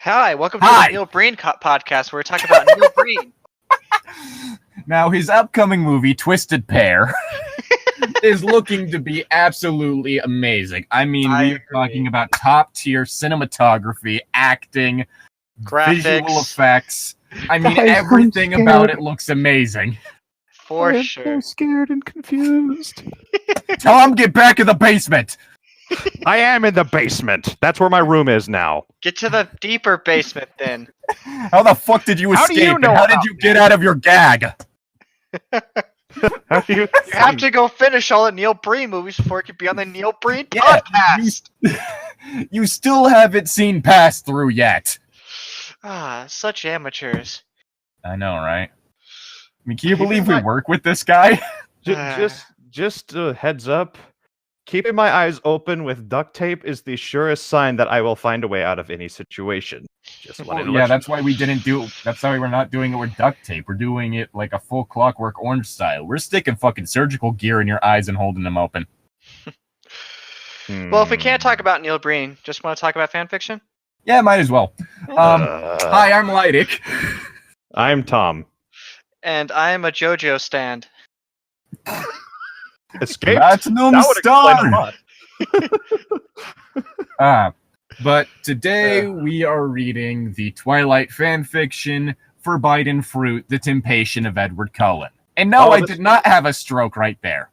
Hi, welcome to Hi. the Neil Breen podcast where we talk about Neil Breen. Now, his upcoming movie, Twisted Pair, is looking to be absolutely amazing. I mean, we are talking about top-tier cinematography, acting, visual effects. I mean, everything about it looks amazing. For sure. I'm so scared and confused. Tom, get back in the basement! I am in the basement. That's where my room is now. Get to the deeper basement then. How the fuck did you How do escape? you know and how did you get out of your gag? How do you? You have to go finish all the Neil Breen movies before it could be on the Neil Breen Yeah, podcast. You still haven't seen Pass Through yet. Ah, such amateurs. I know, right? I mean, can you believe we work with this guy? Just a heads up. Keeping my eyes open with duct tape is the surest sign that I will find a way out of any situation. Just wanted to let you that's why we didn't do. That's why we're not doing it with duct tape. We're doing it like a full Clockwork Orange style. We're sticking fucking surgical gear in your eyes and holding them open. Well, if we can't talk about Neil Breen, just want to talk about fanfiction? Yeah, might as well. Hi, I'm Llytic. I'm Tom. And I am a JoJo stand. Escape. That's no That would explain a lot. But today we are reading the Twilight fanfiction, Forbiden Fruit, The Tempation of Edward Cullen. And no, I did not have a stroke right there.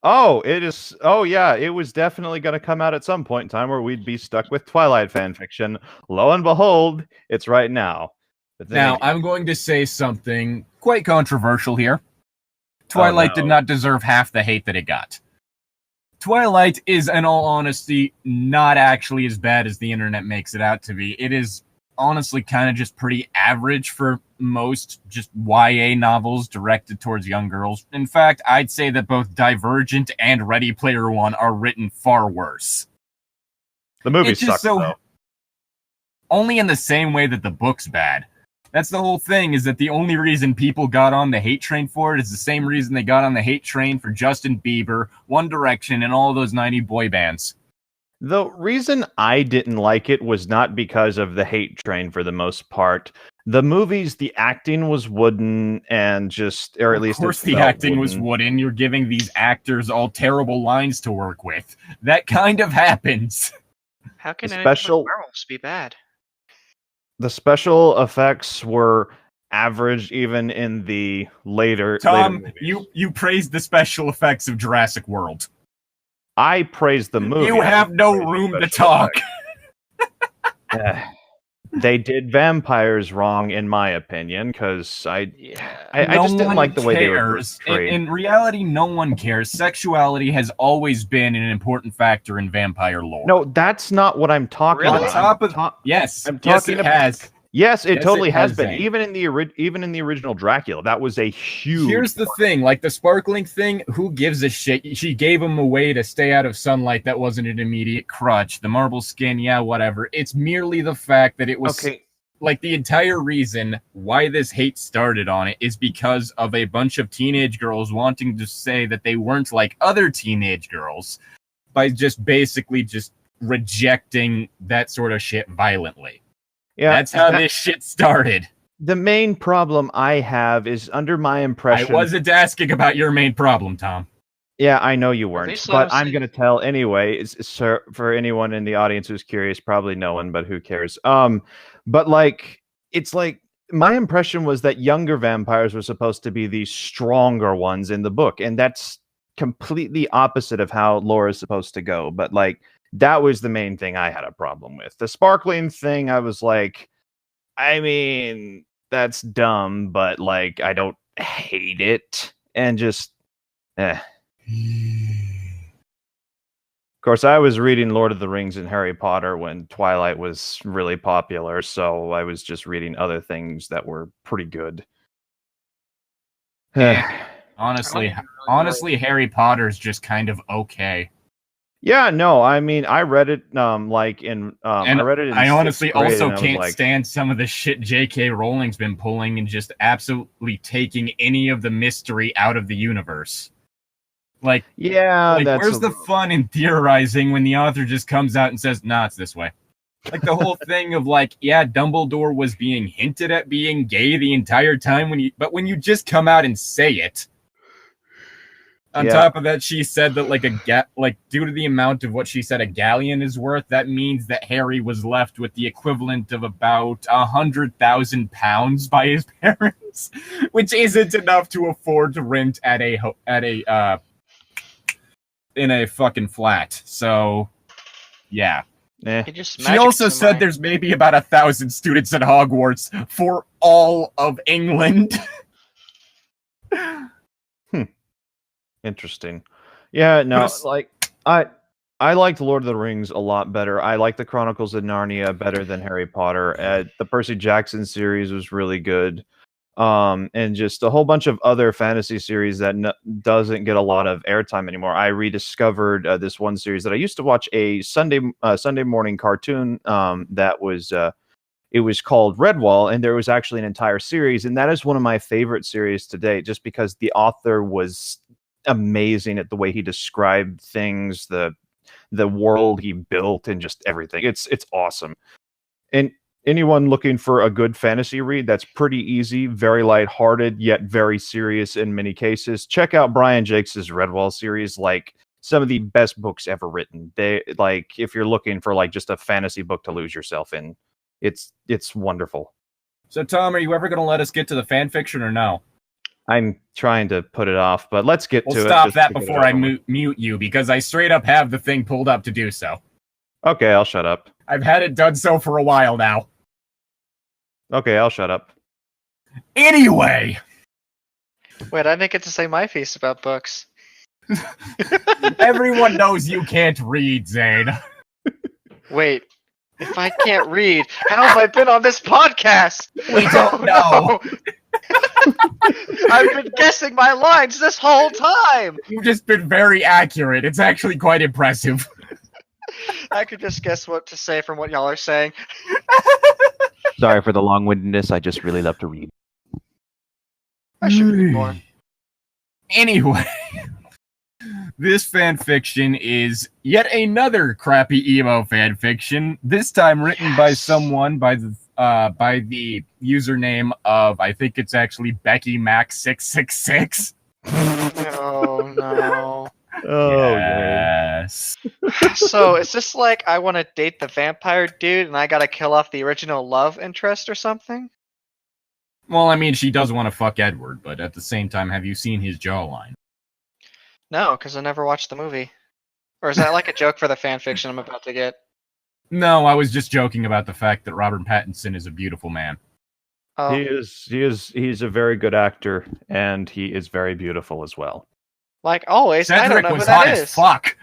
Oh, it is. Oh, yeah. It was definitely going to come out at some point in time where we'd be stuck with Twilight fanfiction. Lo and behold, it's right now. Now, I'm going to say something quite controversial here. Twilight did not deserve half the hate that it got. Twilight is, in all honesty, not actually as bad as the internet makes it out to be. It is honestly kind of just pretty average for most just YA novels directed towards young girls. In fact, I'd say that both Divergent and Ready Player One are written far worse. The movie sucks, though. Only in the same way that the book's bad. That's the whole thing, is that the only reason people got on the hate train for it is the same reason they got on the hate train for Justin Bieber, One Direction, and all those 90 boy bands. The reason I didn't like it was not because of the hate train for the most part. The movies, the acting was wooden and just, or at least... Of course the acting was wooden. You're giving these actors all terrible lines to work with. That kind of happens. How can werewolves be bad? The special effects were average even in the later... Tom, later you praised the special effects of Jurassic World. I praised the movie. You have no room to talk. They did vampires wrong, in my opinion, because I just didn't like the way they were portrayed. In reality, no one cares. Sexuality has always been an important factor in vampire lore. No, that's not what I'm talking about. Yes, I'm talking it has. Yes, it totally has been. Even in the original Dracula, that was a huge... Here's the thing, like the sparkling thing, who gives a shit? She gave him a way to stay out of sunlight that wasn't an immediate crutch. The marble skin, yeah, whatever. It's merely the fact that it was... Okay. Like, the entire reason why this hate started on it is because of a bunch of teenage girls wanting to say that they weren't like other teenage girls by just basically just rejecting that sort of shit violently. Yeah, that's how this shit started. The main problem I have is, under my impression... I wasn't asking about your main problem, Tom. Yeah, I know you weren't, but I'm going to tell anyway. For anyone in the audience who's curious, probably no one, but who cares? But like, it's like, my impression was that younger vampires were supposed to be the stronger ones in the book, and that's completely opposite of how lore is supposed to go. But like, that was the main thing I had a problem with. The sparkling thing, I was like, I mean, that's dumb, but like, I don't hate it. And just, Of course, I was reading Lord of the Rings and Harry Potter when Twilight was really popular, so I was just reading other things that were pretty good. Honestly, Harry Potter's just kind of okay. Yeah, no, I mean, I read it I read it in I honestly also can't like, stand some of the shit J.K. Rowling's been pulling and just absolutely taking any of the mystery out of the universe. Like, yeah, where's the fun in theorizing when the author just comes out and says, "Nah, it's this way"? Like the whole thing of like, yeah, Dumbledore was being hinted at being gay the entire time but when you just come out and say it. On top of that, she said that like due to the amount of what she said a galleon is worth, that means that Harry was left with the equivalent of about 100,000 pounds by his parents, which isn't enough to afford to rent in a fucking flat. So, yeah. She also said there's maybe about 1,000 students at Hogwarts for all of England. Interesting. Yeah, no, like I liked Lord of the Rings a lot better. I like the Chronicles of Narnia better than Harry Potter. The Percy Jackson series was really good. And just a whole bunch of other fantasy series that doesn't get a lot of airtime anymore. I rediscovered this one series that I used to watch, a Sunday morning cartoon that was it was called Redwall, and there was actually an entire series, and that is one of my favorite series to date, just because the author was amazing at the way he described things, the world he built, and just everything. It's awesome. And anyone looking for a good fantasy read that's pretty easy, very lighthearted, yet very serious in many cases, check out Brian Jakes' Redwall series. Like, some of the best books ever written. They, like, if you're looking for like just a fantasy book to lose yourself in, it's wonderful. So Tom, are you ever going to let us get to the fan fiction or no? I'm trying to put it off, but let's get to it. We'll stop that before I mute you, because I straight up have the thing pulled up to do so. Okay, I'll shut up. I've had it done so for a while now. Okay, I'll shut up. Anyway. Wait, I didn't get to say my piece about books. Everyone knows you can't read, Zane. Wait, if I can't read, how have I been on this podcast? We don't know. I've been guessing my lines this whole time. You've just been very accurate. It's actually quite impressive. I could just guess what to say from what y'all are saying. Sorry for the long-windedness. I just really love to read. I should read more. Anyway, this fanfiction is yet another crappy emo fanfiction. This time written by someone by the username of, I think it's actually Becky Mac 666. Oh no. Oh yes. So is this like I want to date the vampire dude and I gotta kill off the original love interest or something? Well, I mean, she does want to fuck Edward, but at the same time, have you seen his jawline? No, because I never watched the movie. Or is that like a joke for the fanfiction I'm about to get? No, I was just joking about the fact that Robert Pattinson is a beautiful man. Oh. He's a very good actor, and he is very beautiful as well. Like always, Cedric I don't know was who that hot is. as fuck.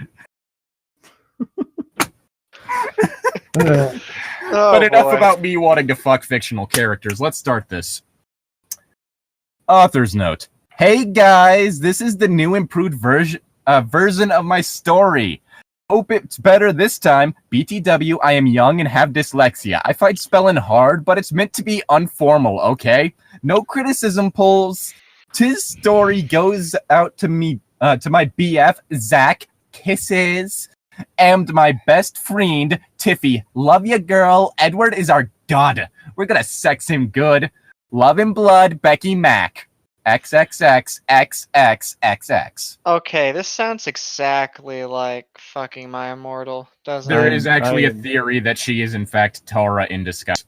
But enough about me wanting to fuck fictional characters. Let's start this. Author's note. Hey guys, this is the new improved version of my story. Hope it's better this time. BTW, I am young and have dyslexia. I find spelling hard, but it's meant to be unformal, okay? No criticism polls. Tis story goes out to me, to my BF, Zach, kisses, and my best friend, Tiffy. Love ya, girl. Edward is our god. We're gonna sex him good. Love and blood, Becky Mac. XXXXXXX. Okay, this sounds exactly like fucking My Immortal, doesn't it? There is actually a theory that she is in fact Tara in disguise.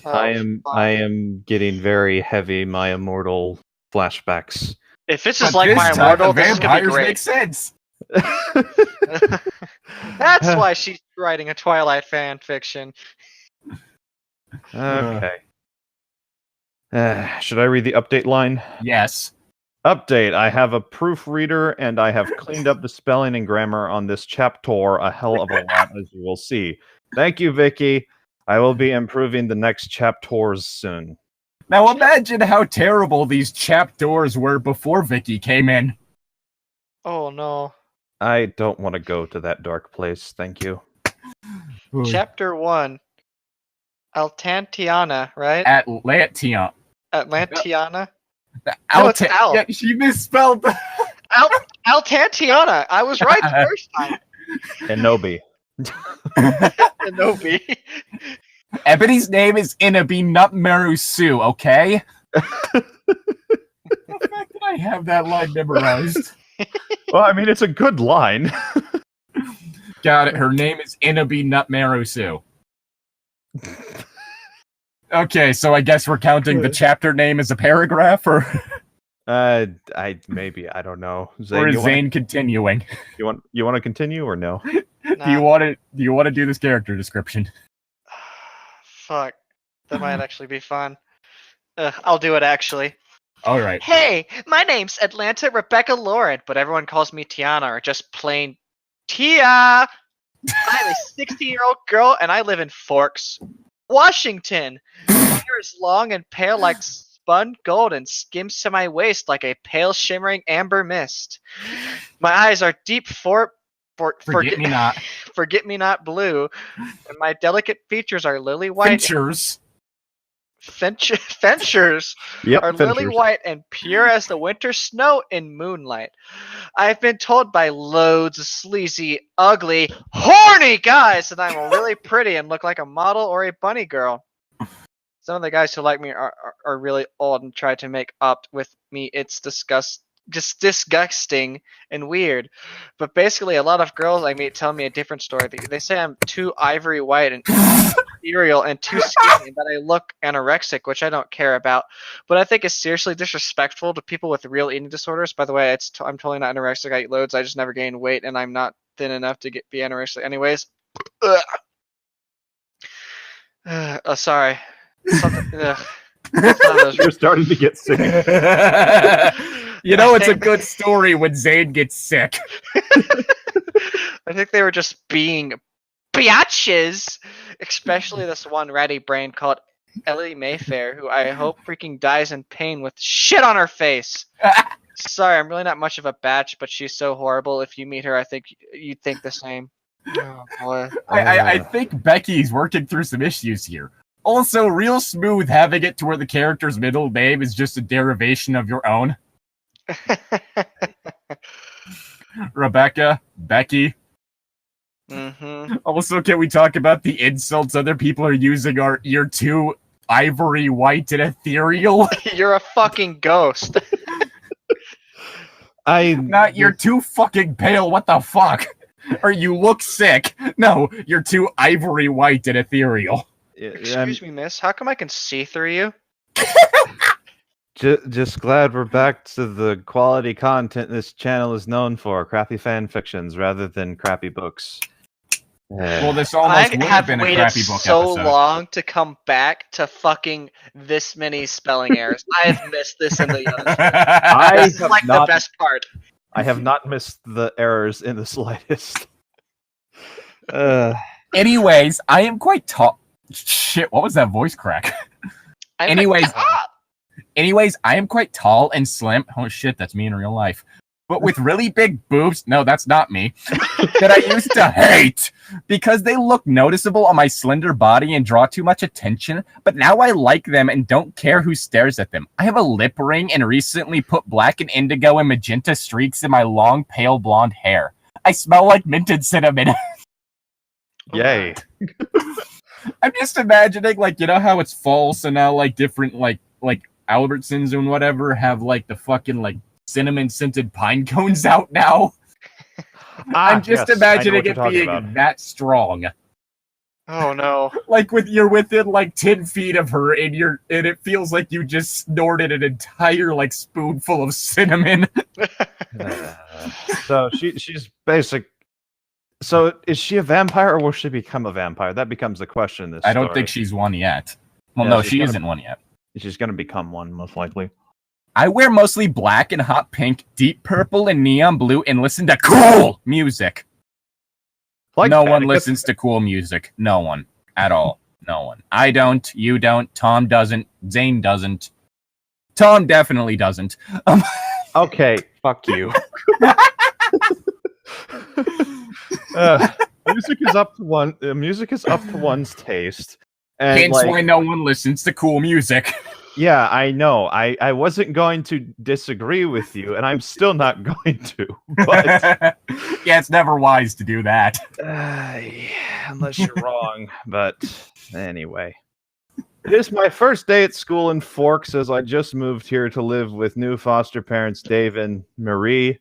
Oh, I am getting very heavy My Immortal flashbacks. If this is like My Immortal, this is gonna be great. Make sense. That's why she's writing a Twilight fan fiction. Okay. Should I read the update line? Yes. Update. I have a proofreader and I have cleaned up the spelling and grammar on this chapter a hell of a lot, as you will see. Thank you, Vicky. I will be improving the next chapters soon. Now imagine how terrible these chapters were before Vicky came in. Oh no. I don't want to go to that dark place. Thank you. Chapter 1. Altantiana, right? Atlantiana. Atlantiana? No, it's Al. Yeah, she misspelled. Altantiana. I was right the first time. Kenobi. Inobi. Ebony's name is Inabi Nutmeru Sue, okay? The fact that I have that line memorized. Well, I mean, it's a good line. Got it. Her name is Inabi Nutmeru Sue. Okay, so I guess we're counting the chapter name as a paragraph, or I don't know. Zane, or is Zane continuing? You want to continue or no? Nah. Do you want to do this character description? Fuck, that might actually be fun. I'll do it actually. All right. Hey, my name's Atlanta Rebecca Lauren, but everyone calls me Tiana or just plain Tia. I'm a 16-year-old girl, and I live in Forks, Washington. My hair is long and pale like spun gold and skims to my waist like a pale shimmering amber mist. My eyes are deep forget me not blue, and my delicate features are lily white. Fenchers are lily white and pure as the winter snow in moonlight. I've been told by loads of sleazy, ugly, horny guys that I'm really pretty and look like a model or a bunny girl. Some of the guys who like me are really old and try to make up with me. It's disgusting and weird. But basically, a lot of girls I meet tell me a different story. They say I'm too ivory white and ethereal and too skinny, and that I look anorexic, which I don't care about. But I think it's seriously disrespectful to people with real eating disorders. By the way, I'm totally not anorexic. I eat loads. I just never gain weight, and I'm not thin enough to be anorexic. Anyways, sorry. You're starting to get sick. You know, it's a good story when Zane gets sick. I think they were just being biatches, especially this one ratty brain called Ellie Mayfair, who I hope freaking dies in pain with shit on her face. Sorry, I'm really not much of a batch, but she's so horrible. If you meet her, I think you'd think the same. Oh boy. I think Becky's working through some issues here. Also, real smooth having it to where the character's middle name is just a derivation of your own. Rebecca, Becky. Mm-hmm. Also, can we talk about the insults other people are using? You're too ivory white and ethereal. You're a fucking ghost. You're too fucking pale. What the fuck? Or you look sick. No, you're too ivory white and ethereal. Excuse me, miss. How come I can see through you? Just glad we're back to the quality content this channel is known for. Crappy fan fictions rather than crappy books. Well, this almost would have been a crappy book so episode. Long to come back to fucking this many spelling errors. I have missed this in the This is like the best part. I have not missed the errors in the slightest. Anyways, I am quite tall. Shit, what was that voice crack? Anyways, I am quite tall and slim. Oh shit, that's me in real life. But with really big boobs, no, that's not me, that I used to hate because they look noticeable on my slender body and draw too much attention. But now I like them and don't care who stares at them. I have a lip ring and recently put black and indigo and magenta streaks in my long, pale blonde hair. I smell like minted cinnamon. Yay. I'm just imagining, like, you know how it's fall, so now, like, different, like Albertsons and whatever have, like, the fucking, like, cinnamon-scented pine cones out now. I'm just imagining it being that strong. Oh, no. Like, you're within, like, 10 feet of her, and it feels like you just snorted an entire, like, spoonful of cinnamon. So, she's basic. So, is she a vampire, or will she become a vampire? That becomes the question in this I don't story. think she's one yet. Well, no, she isn't one yet. She's going to become one, most likely. I wear mostly black and hot pink, deep purple and neon blue, and listen to cool music. Like no one listens to cool music. No one. At all. No one. I don't. You don't. Tom doesn't. Zane doesn't. Tom definitely doesn't. Okay, fuck you. Music is up to one's taste. And hence why no one listens to cool music. Yeah, I know. I wasn't going to disagree with you, and I'm still not going to. But yeah, it's never wise to do that. Yeah, unless you're wrong. But anyway. It is my first day at school in Forks, as I just moved here to live with new foster parents Dave and Marie.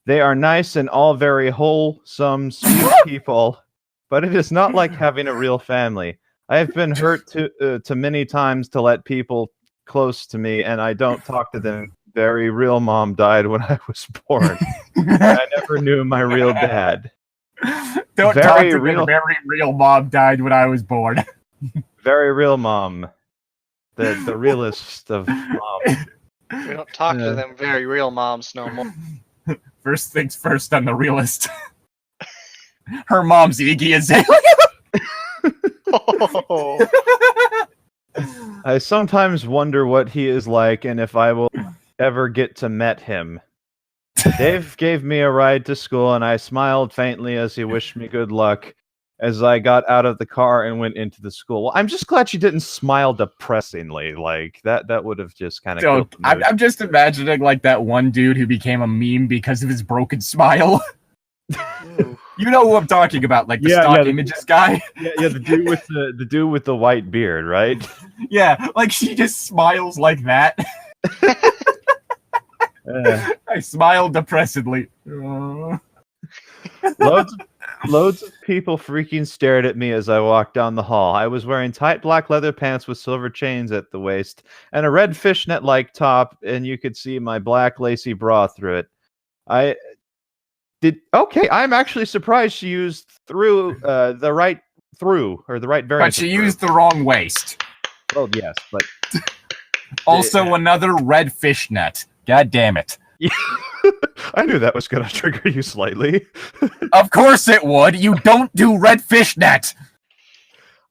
They are nice and all very wholesome, sweet people, but it is not like having a real family. I have been hurt to many times to let people close to me, and I don't talk to them. Very real mom died when I was born. I never knew my real dad. Don't talk to me. Very real mom died when I was born. Very real mom. The realest of moms. We don't talk to them very real moms no more. First things first on the realist. Her mom's Iggy Azalea. I sometimes wonder what he is like and if I will ever get to met him. Dave gave me a ride to school and I smiled faintly as he wished me good luck as I got out of the car and went into the school. Well, I'm just glad she didn't smile depressingly. Like, that would have just kind of killed the mood. I'm just imagining, like, that one dude who became a meme because of his broken smile. You know who I'm talking about, like the stock images guy. Yeah, the dude with the white beard, right? Yeah, like she just smiles like that. I smile depressedly. Loads of people freaking stared at me as I walked down the hall. I was wearing tight black leather pants with silver chains at the waist and a red fishnet-like top, and you could see my black lacy bra through it. I'm actually surprised she used the right variant. But she used the wrong waist. Well, yes, but also another red fishnet. God damn it. I knew that was going to trigger you slightly. Of course it would. You don't do red fishnet.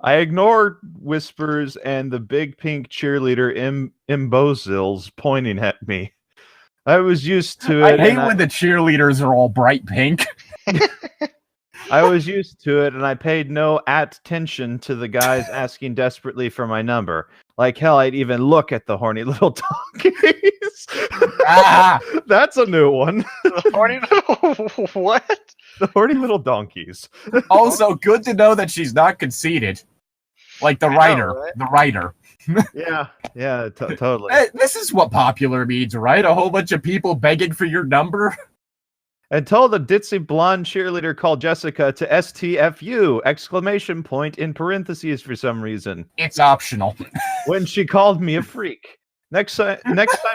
I ignored whispers and the big pink cheerleader imbeciles pointing at me. I was used to it. I hate when the cheerleaders are all bright pink. I was used to it, and I paid no attention to the guys asking desperately for my number. Like hell, I'd even look at the horny little donkeys. That's a new one. The horny little what? The horny little donkeys. Also, good to know that she's not conceited. Like the writer. Right? The writer. Yeah, totally. This is what popular means, right? A whole bunch of people begging for your number. And told the ditzy blonde cheerleader called Jessica to STFU! Exclamation point in parentheses for some reason. It's optional. When she called me a freak. Next time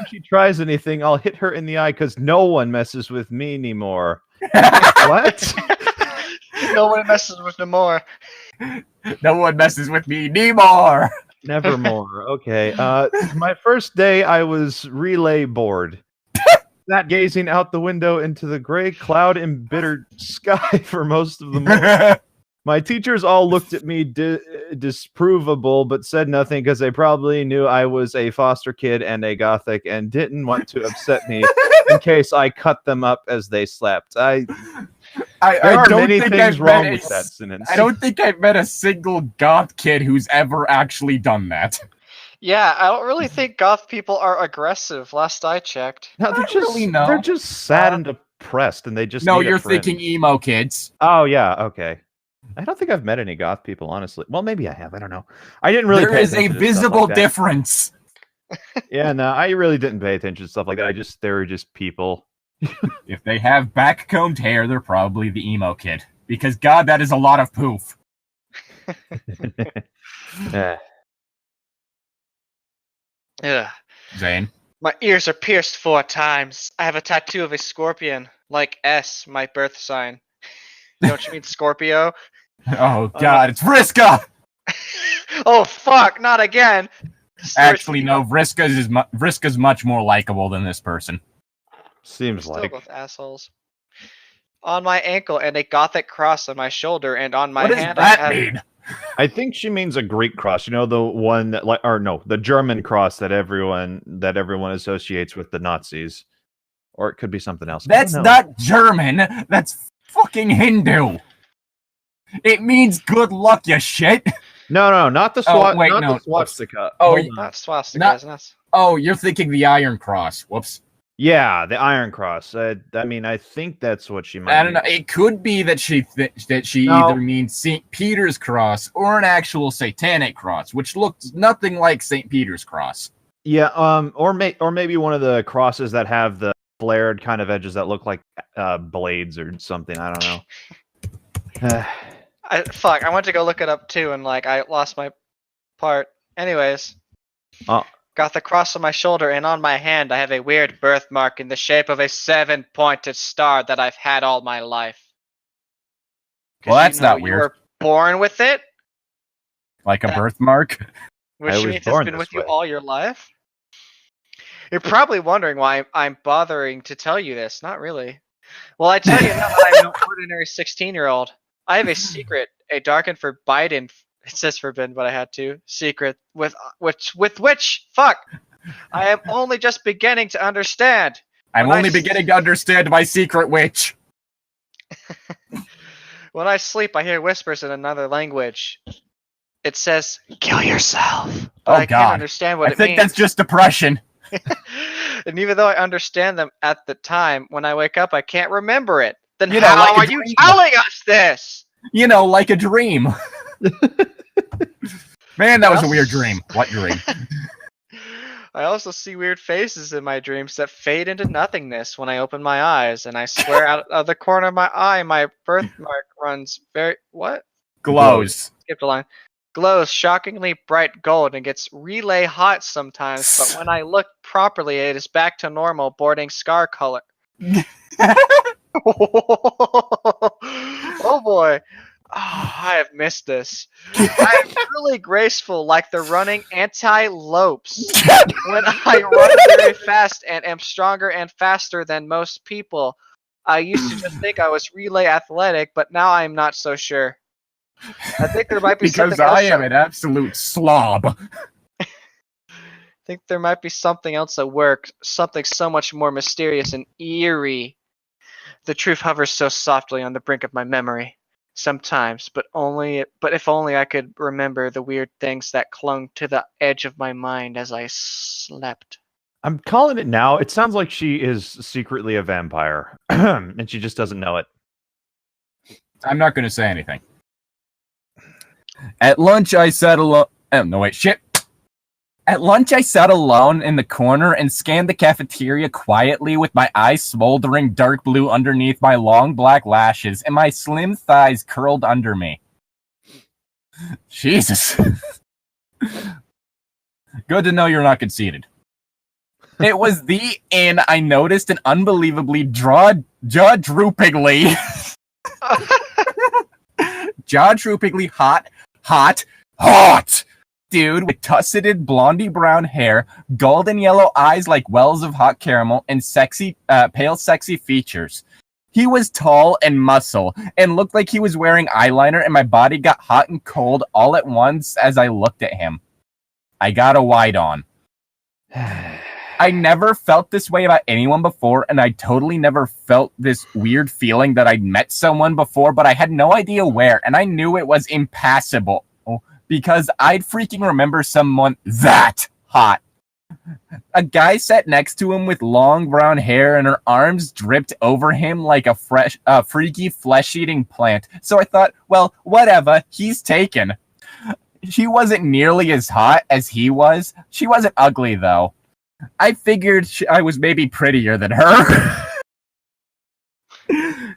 she tries anything, I'll hit her in the eye because no one messes with me anymore. What? No one messes with me more. No one messes with me anymore. Nevermore. Okay. My first day, I was relay bored. Not gazing out the window into the gray, cloud-embittered sky for most of the morning. My teachers all looked at me disapprovable, but said nothing because they probably knew I was a foster kid and a gothic and didn't want to upset me in case I cut them up as they slept. There are many things wrong with that sentence. I don't think I've met a single goth kid who's ever actually done that. Yeah, I don't really think goth people are aggressive, last I checked. No, they're just sad and depressed, and they just No, need you're a friend. thinking emo kids. Oh, yeah, okay. I don't think I've met any goth people, honestly. Well, maybe I have, I don't know. I didn't really There is a visible difference. Yeah, no, I really didn't pay attention to stuff like that. They were just people. If they have back-combed hair, they're probably the emo kid. Because, God, that is a lot of poof. Yeah. Zane? My ears are pierced 4 times. I have a tattoo of a scorpion, like S, my birth sign. You know what you mean, Scorpio? Oh, God, it's Vriska! Oh, fuck, not again! Actually, no, Vriska's much more likable than this person. Seems Still like. Both assholes. On my ankle, and a gothic cross on my shoulder, and on my hand What does that mean? I think she means a Greek cross. You know, the one that, the German cross that everyone associates with the Nazis, or it could be something else. That's not German. That's fucking Hindu. It means good luck, you shit. No, not the swastika. Not swastika. Oh, you're thinking the Iron Cross. Whoops. Yeah, the Iron Cross. I think that's what she might. I don't know. It could be that she either means St. Peter's Cross or an actual satanic cross, which looks nothing like St. Peter's Cross. Yeah, or maybe one of the crosses that have the flared kind of edges that look like blades or something. I don't know. I went to go look it up too, and I lost my part. Anyways. Got the cross on my shoulder, and on my hand I have a weird birthmark in the shape of a 7-pointed star that I've had all my life. Well, that's not weird. You were born with it? Like a birthmark? Which means it's been with you all your life? You're probably wondering why I'm bothering to tell you this. Not really. Well, I tell you now that I'm no ordinary 16-year-old. I have a secret, a dark and forbidden. It says forbidden, but I had to. Secret with which I am only just beginning to understand. I'm only beginning to understand my secret witch. When I sleep, I hear whispers in another language. It says, "Kill yourself." But I can't understand what it means. I think that's just depression. And even though I understand them at the time, when I wake up, I can't remember it. Then how are you telling us this? Like a dream. Man, that was a weird dream. What dream? I also see weird faces in my dreams that fade into nothingness when I open my eyes, and I swear out of the corner of my eye, my birthmark runs glows. Skipped a line. Glows shockingly bright gold and gets relay hot sometimes, but when I look properly, it is back to normal, bordering scar color. Oh boy. Oh, I have missed this. I am truly graceful like the running antelopes. When I run very fast and am stronger and faster than most people. I used to just think I was relay athletic, but now I'm not so sure. I think there might be because I am an absolute slob. I think there might be something else at work, something so much more mysterious and eerie. The truth hovers so softly on the brink of my memory. Sometimes, but if only I could remember the weird things that clung to the edge of my mind as I slept. I'm calling it now. It sounds like she is secretly a vampire, and she just doesn't know it. I'm not going to say anything. At lunch, I sat alone. Oh, no, wait, shit. At lunch, I sat alone in the corner and scanned the cafeteria quietly with my eyes smoldering dark blue underneath my long black lashes and my slim thighs curled under me. Jesus. Good to know you're not conceited. It was the inn I noticed an unbelievably jaw-droopingly hot dude with tusseted blondie brown hair, golden yellow eyes like wells of hot caramel, and pale sexy features. He was tall and muscle and looked like he was wearing eyeliner, and my body got hot and cold all at once as I looked at him. I got a wide on. I never felt this way about anyone before, and I totally never felt this weird feeling that I'd met someone before, but I had no idea where, and I knew it was impassable, because I'd freaking remember someone that hot. A guy sat next to him with long brown hair, and her arms dripped over him like a freaky flesh-eating plant, so I thought, well, whatever, he's taken. She wasn't nearly as hot as he was. She wasn't ugly, though. I figured I was maybe prettier than her.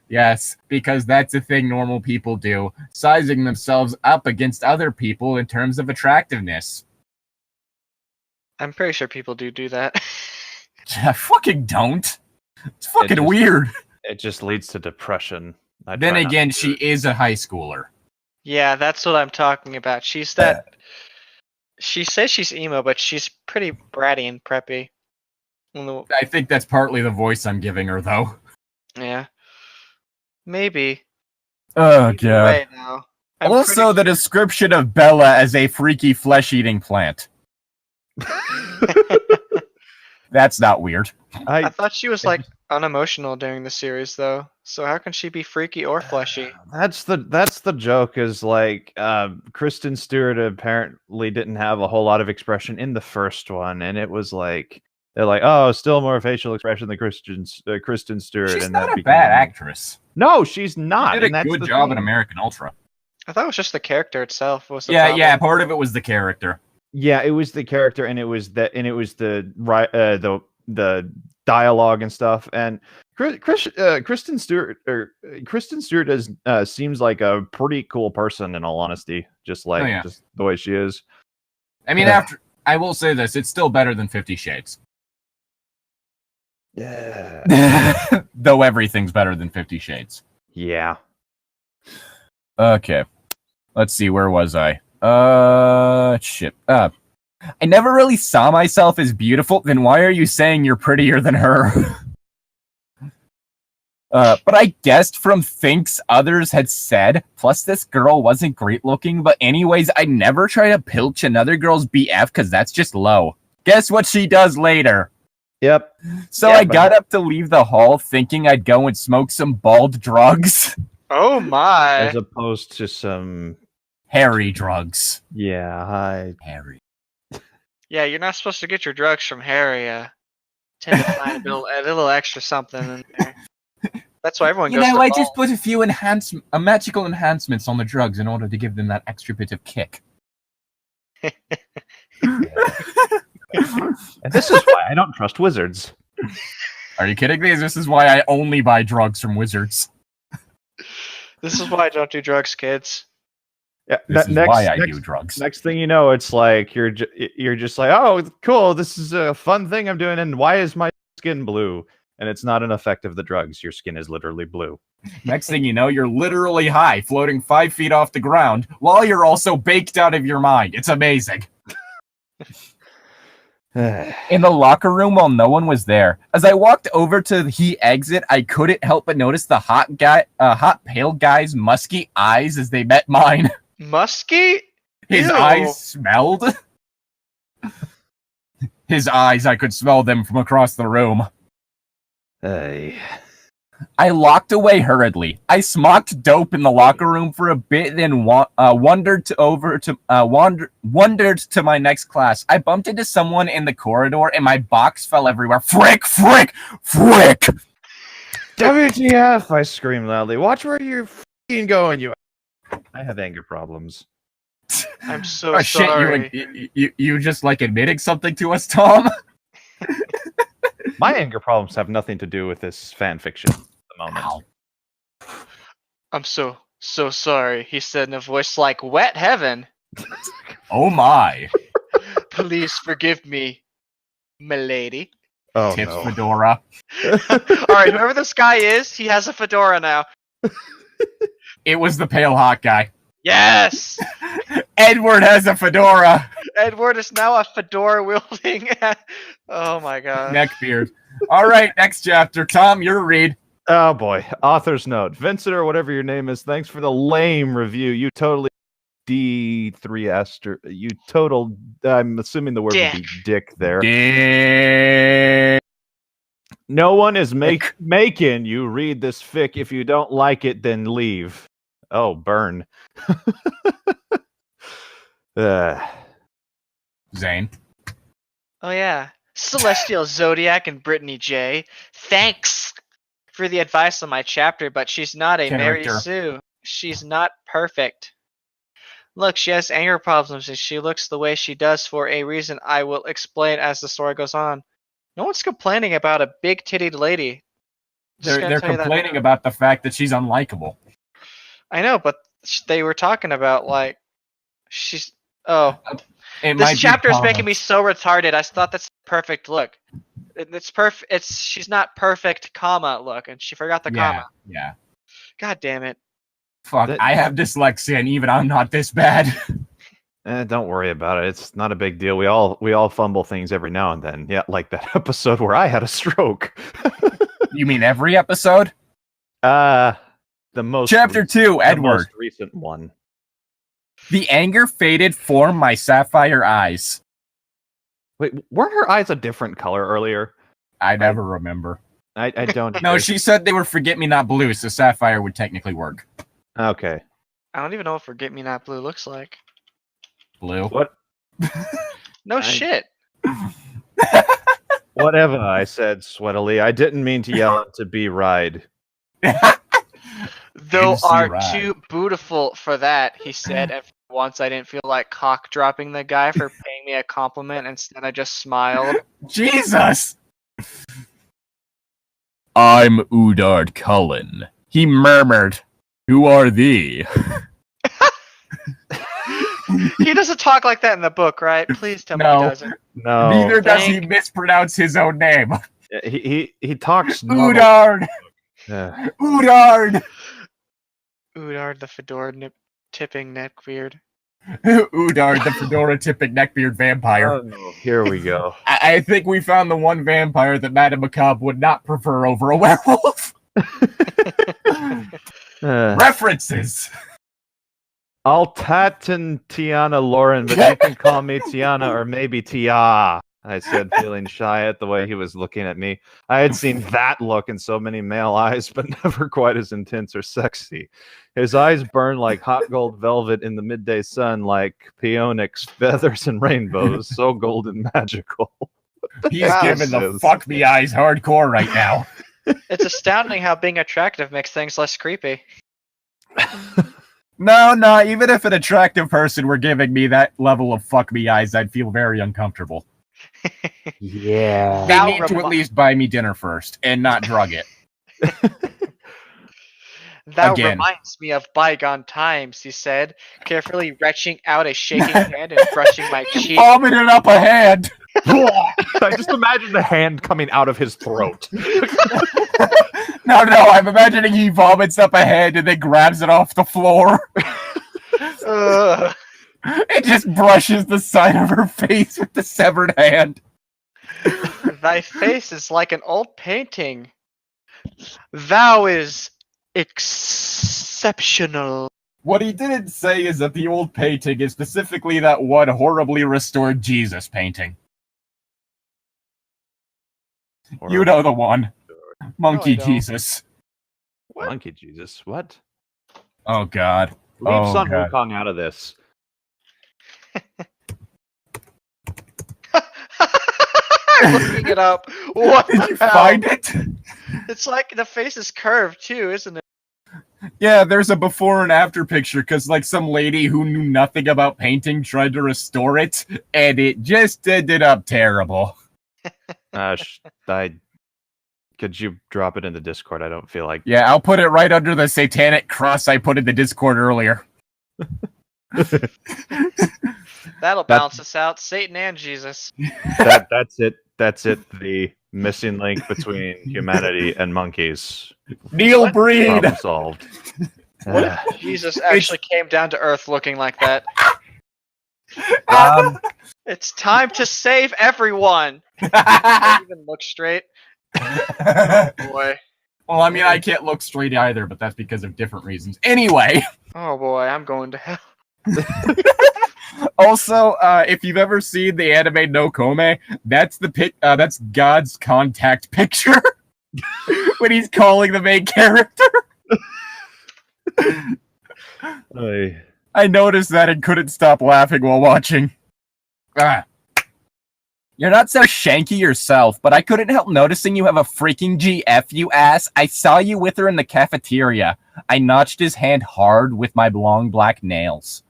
Yes, because that's a thing normal people do, sizing themselves up against other people in terms of attractiveness. I'm pretty sure people do that. I fucking don't. It's fucking weird. It just leads to depression. Then again, she is a high schooler. Yeah, that's what I'm talking about. She's that... She says she's emo, but she's pretty bratty and preppy. I think that's partly the voice I'm giving her, though. Yeah. Maybe. Oh, God. Also, the description of Bella as a freaky flesh-eating plant. That's not weird. I thought she was like unemotional during the series, though. So how can she be freaky or fleshy? That's the joke. Is like Kristen Stewart apparently didn't have a whole lot of expression in the first one, and it was like they're like, oh, still more facial expression than Kristen Stewart. She's and not that a bad actress. No, she's not. She did a good job in American Ultra. I thought it was just the character itself. Was the yeah. problem. Part of it was the character. Yeah, it was the character, and it was the dialogue and stuff. And Kristen Stewart seems like a pretty cool person, in all honesty. Just just the way she is. I mean, I will say this, it's still better than 50 Shades. Yeah. Though everything's better than 50 Shades. Yeah. Okay. Let's see, where was I? Shit. I never really saw myself as beautiful, then why are you saying you're prettier than her? But I guessed from things others had said, plus this girl wasn't great looking, but anyways, I never try to pilch another girl's BF because that's just low. Guess what she does later? Yep. So I got up to leave the hall thinking I'd go and smoke some bald drugs. Oh my. As opposed to some hairy drugs. Yeah, Harry. Yeah, you're not supposed to get your drugs from Harry. Tend to find a little extra something in there. That's why everyone goes to I just put a few magical enhancements on the drugs in order to give them that extra bit of kick. And this is why I don't trust wizards. Are you kidding me? This is why I only buy drugs from wizards. This is why I don't do drugs, kids. Yeah, this is why I do drugs. Next thing you know, it's like you're just like, oh, cool, this is a fun thing I'm doing, and why is my skin blue? And it's not an effect of the drugs. Your skin is literally blue. Next thing you know, you're literally high, floating 5 feet off the ground, while you're also baked out of your mind. It's amazing. In the locker room while no one was there. As I walked over to the exit, I couldn't help but notice the hot pale guy's musky eyes as they met mine. Musky? His Ew. eyes smelled. His eyes, I could smell them from across the room. Hey. I locked away hurriedly. I smoked dope in the locker room for a bit, then wandered to my next class. I bumped into someone in the corridor, and my box fell everywhere. Frick! WTF! I screamed loudly. Watch where you're f***ing going, you. I have anger problems. I'm so sorry. Shit, you just like admitting something to us, Tom? My anger problems have nothing to do with this fan fiction at the moment. Ow. I'm so sorry, he said in a voice like wet heaven. Oh my. Please forgive me, milady. Oh, Tips no. fedora. Alright, whoever this guy is, he has a fedora now. It was the pale hot guy. Yes! Edward has a fedora. Edward is now a fedora wielding. Oh my god. Neckbeard. All right, next chapter. Tom, your read. Oh boy. Author's note. Vincent or whatever your name is, thanks for the lame review. You totally D3S. You total. I'm assuming the word would be dick there. Dick. No one is making you read this fic. If you don't like it, then leave. Oh, burn. Zane. Oh yeah. Celestial Zodiac and Brittany J. Thanks for the advice on my chapter, but she's not a Mary Sue. She's not perfect. Look, she has anger problems and she looks the way she does for a reason I will explain as the story goes on. No one's complaining about a big-tittied lady. They're complaining about the fact that she's unlikable. I know, but they were talking about, like, she's... Oh. This chapter is making me so retarded. I thought that's perfect look. It's perfect. She's not perfect, comma, look, and she forgot the comma. Yeah. God damn it. Fuck, I have dyslexia, and even I'm not this bad. Don't worry about it. It's not a big deal. We all fumble things every now and then. Yeah, like that episode where I had a stroke. You mean every episode? The most. Chapter 2, Edward. The most recent one. The anger faded from my sapphire eyes. Wait, weren't her eyes a different color earlier? I never remember. I don't. No, she said they were forget-me-not blue, so sapphire would technically work. Okay. I don't even know what forget-me-not blue looks like. Blue. What? No shit. Whatever, I said sweatily. I didn't mean to yell to be ride. Thou art too beautiful for that, he said. And once I didn't feel like cock dropping the guy for paying me a compliment. Instead, I just smiled. Jesus! I'm Udard Cullen. He murmured, "Who are thee?" He doesn't talk like that in the book, right? Please tell me he doesn't. No. Neither does he mispronounce his own name. He talks Udard! Udard! Udard, the fedora tipping neckbeard. Udard, the fedora tipping neckbeard vampire. Oh, here we go. I think we found the one vampire that Madame Macabre would not prefer over a werewolf. References! I'll Tatin Tiana Lauren, but you can call me Tiana or maybe Tia. I said, feeling shy at the way he was looking at me. I had seen that look in so many male eyes, but never quite as intense or sexy. His eyes burned like hot gold velvet in the midday sun, like peonics, feathers, and rainbows. So golden magical. He's giving the fuck me eyes hardcore right now. It's astounding how being attractive makes things less creepy. No, even if an attractive person were giving me that level of fuck me eyes, I'd feel very uncomfortable. Yeah. They need to at least buy me dinner first, and not drug it. That reminds me of bygone times, he said, carefully retching out a shaking hand and brushing my cheek. Vomited up a hand! I just imagine the hand coming out of his throat. No, I'm imagining he vomits up a hand and then grabs it off the floor. It just brushes the side of her face with the severed hand. Thy face is like an old painting. Thou is exceptional. What he didn't say is that the old painting is specifically that one horribly restored Jesus painting. You know the one. Monkey Jesus. What? Monkey Jesus? What? Oh, God. Leave Sun Wukong out of this. I'm looking it up. What Did you find it? It's like the face is curved too, isn't it? Yeah, there's a before and after picture because like some lady who knew nothing about painting tried to restore it and it just ended up terrible. Could you drop it in the Discord? I don't feel like... Yeah, I'll put it right under the satanic cross I put in the Discord earlier. That'll balance us out. Satan and Jesus. That's it. That's it. The missing link between humanity and monkeys. Neil Breed! Problem solved. What if Jesus actually came down to Earth looking like that? It's time to save everyone! Can't even look straight. Oh, boy. Well, I mean, I can't look straight either, but that's because of different reasons. Anyway. Oh boy, I'm going to hell. Also, if you've ever seen the anime No Kome, that's that's God's contact picture when he's calling the main character. I noticed that and couldn't stop laughing while watching. You're not so shanky yourself, but I couldn't help noticing you have a freaking GF, you ass. I saw you with her in the cafeteria. I notched his hand hard with my long black nails.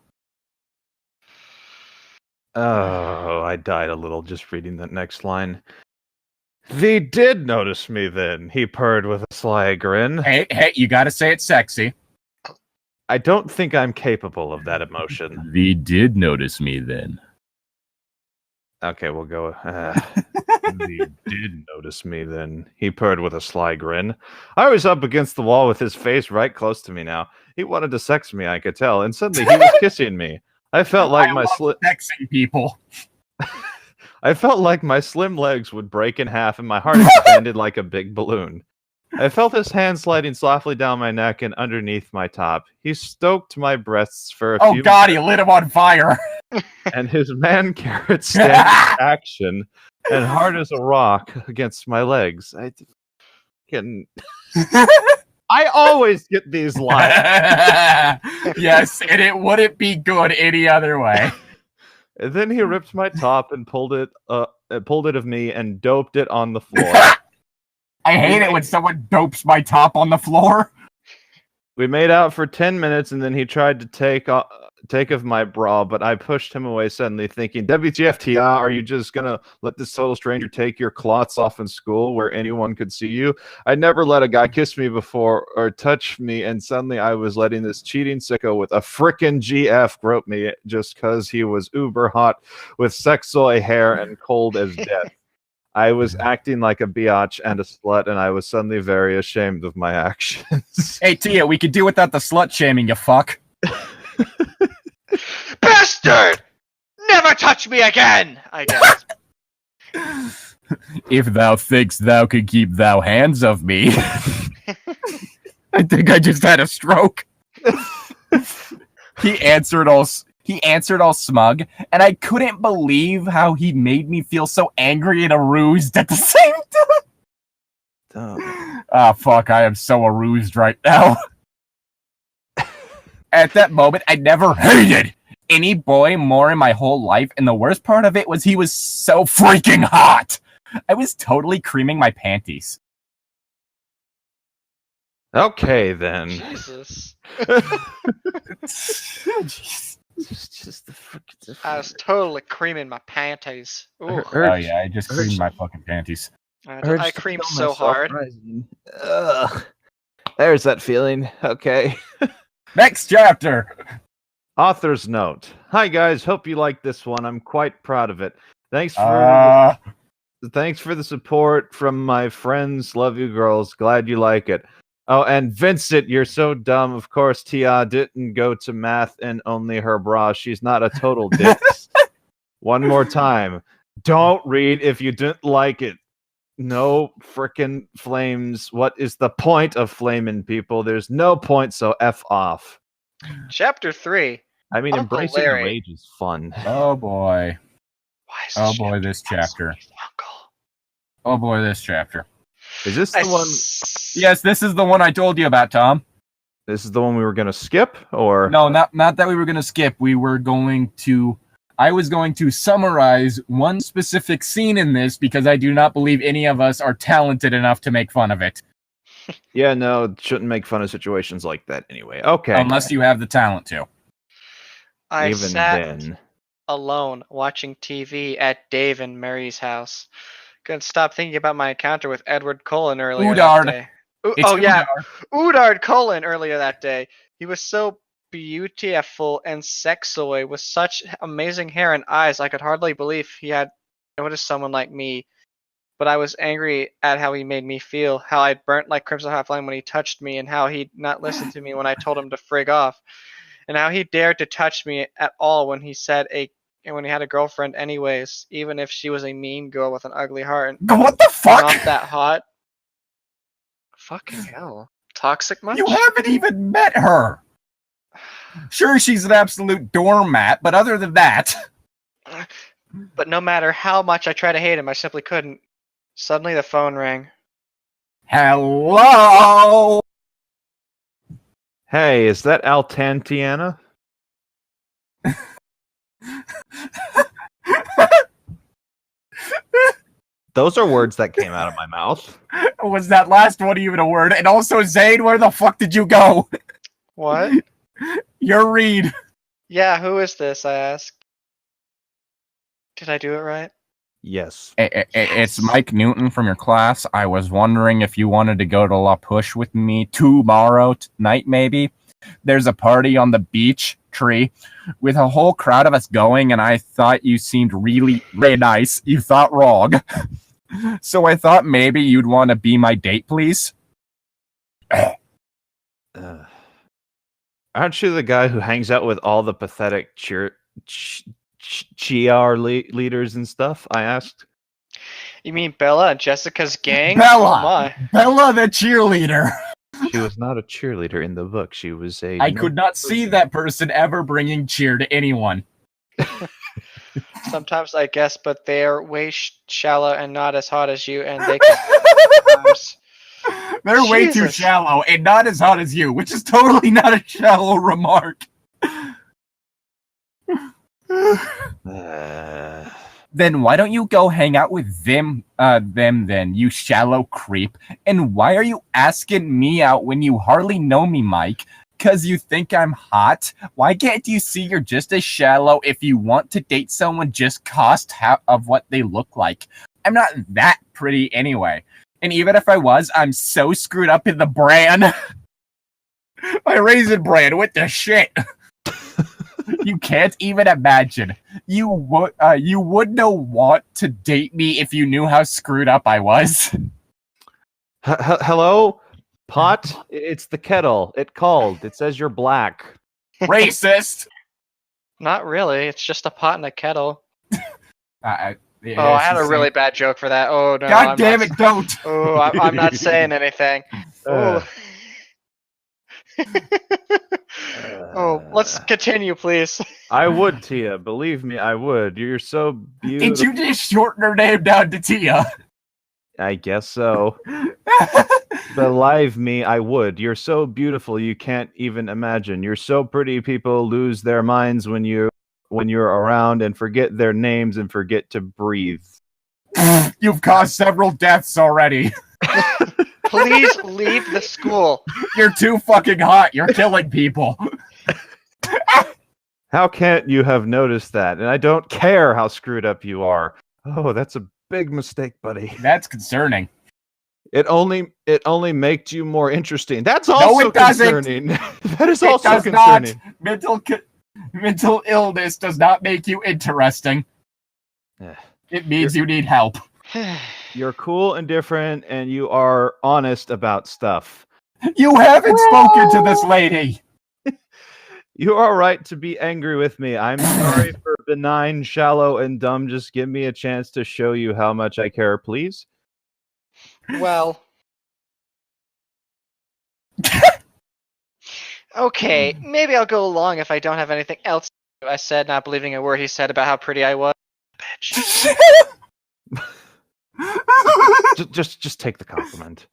Oh, I died a little just reading that next line. Thee did notice me then, he purred with a sly grin. Hey, you gotta say it sexy. I don't think I'm capable of that emotion. Thee did notice me then. Okay, we'll go. He did notice me then. He purred with a sly grin. I was up against the wall with his face right close to me now. He wanted to sex me, I could tell, and suddenly he was kissing me. I felt like sexing people. I felt like my slim legs would break in half and my heart expanded like a big balloon. I felt his hand sliding softly down my neck and underneath my top. He stoked my breasts for a few minutes. Oh God, he lit him on fire. And his man carrot stand action and hard as a rock against my legs. fucking... I always get these lines. Yes, and it wouldn't be good any other way. And then he ripped my top and pulled it of me and doped it on the floor. I hate it when someone dopes my top on the floor. We made out for 10 minutes, and then he tried to take of my bra, but I pushed him away suddenly, thinking, WTF, are you just gonna let this total stranger take your clots off in school where anyone could see you? I'd never let a guy kiss me before or touch me, and suddenly I was letting this cheating sicko with a frickin' GF grope me just because he was uber hot with sexoy hair and cold as death. I was acting like a biatch and a slut, and I was suddenly very ashamed of my actions. Hey, Tia, we could do without the slut shaming, you fuck. Bastard! Never touch me again! I guess. If thou thinkst thou can keep thou hands of me. I think I just had a stroke. He answered all smug, and I couldn't believe how he made me feel so angry and aroused at the same time. Ah, fuck, I am so aroused right now. At that moment, I never hated any boy more in my whole life, and the worst part of it was he was so freaking hot. I was totally creaming my panties. Okay, then. Jesus. Just the freaking... I was totally creaming my panties. Ooh. Oh yeah, I just creamed my fucking panties. I creamed so hard. Ugh. There's that feeling. Okay. Next chapter. Author's note. Hi guys, hope you like this one. I'm quite proud of it. Thanks for the support from my friends. Love you girls. Glad you like it. Oh, and Vincent, you're so dumb. Of course, Tia didn't go to math and only her bra. She's not a total dick. One more time. Don't read if you didn't like it. No frickin' flames. What is the point of flaming people? There's no point, so F off. Chapter 3. I mean, Uncle embracing Larry. the rage is fun. Oh boy. Why is this chapter. Uncle? Oh boy, this chapter. Is this the one? Yes, this is the one I told you about, Tom. This is the one we were gonna skip, or no? Not that we were gonna skip. I was going to summarize one specific scene in this because I do not believe any of us are talented enough to make fun of it. Yeah, no, shouldn't make fun of situations like that anyway. Okay. Unless you have the talent to. I sat alone watching TV at Dave and Mary's house. Couldn't stop thinking about my encounter with Edward Cullen earlier that day. Udard Cullen earlier that day. He was so beautiful and sexoy with such amazing hair and eyes. I could hardly believe he had noticed someone like me. But I was angry at how he made me feel, how I burnt like crimson hot flame when he touched me, and how he'd not listened to me when I told him to frig off, and how he dared to touch me at all when he when he had a girlfriend anyways, even if she was a mean girl with an ugly heart. What the fuck? Not that hot. Fucking hell. Toxic much? You haven't even met her. Sure, she's an absolute doormat, but other than that... But no matter how much I tried to hate him, I simply couldn't. Suddenly the phone rang. Hello? Hey, is that Altantiana? Those are words that came out of my mouth. Was that last one even a word? And also, Zane, where the fuck did you go? What? Your read. Yeah, who is this, I asked. Did I do it right? Yes. It's Mike Newton from your class. I was wondering if you wanted to go to La Push with me tomorrow night, maybe. There's a party on the beach tree with a whole crowd of us going, and I thought you seemed really, really nice. You thought wrong. So I thought maybe you'd want to be my date, please. Aren't you the guy who hangs out with all the pathetic leaders and stuff? I asked. You mean Bella and Jessica's gang? Bella! Oh my. Bella the cheerleader! She was not a cheerleader in the book. She was a... I could not see that person ever bringing cheer to anyone. Sometimes I guess, but they're way shallow and not as hot as you, and they can... They're way too shallow and not as hot as you, which is totally not a shallow remark. Then why don't you go hang out with them then, you shallow creep? And why are you asking me out when you hardly know me, Mike? 'Cause you think I'm hot? Why can't you see you're just as shallow if you want to date someone just cost half of what they look like? I'm not that pretty anyway. And even if I was, I'm so screwed up in the bran. My raisin bran with the shit. You can't even imagine. You wouldn't want to date me if you knew how screwed up I was. Hello? Pot? It's the kettle. It called. It says you're black. Racist! Not really. It's just a pot and a kettle. I had a really bad joke for that. Oh, no. God damn it, don't! Oh, I'm not saying anything. Let's continue, please. I would, Tia. Believe me, I would. You're so beautiful. Did you just shorten her name down to Tia? I guess so. Believe me, I would. You're so beautiful, you can't even imagine. You're so pretty, people lose their minds when you're around and forget their names and forget to breathe. You've caused several deaths already. Please leave the school. You're too fucking hot. You're killing people. How can't you have noticed that? And I don't care how screwed up you are. Oh, that's a big mistake, buddy. That's concerning. It only makes you more interesting. That's also concerning. That is also concerning. Mental illness does not make you interesting. It means you need help. You're cool and different, and you are honest about stuff. You haven't spoken to this lady. You are right to be angry with me. I'm sorry for benign, shallow, and dumb. Just give me a chance to show you how much I care, please. Well. Okay, maybe I'll go along if I don't have anything else. I said, not believing a word he said about how pretty I was. Bitch. just take the compliment.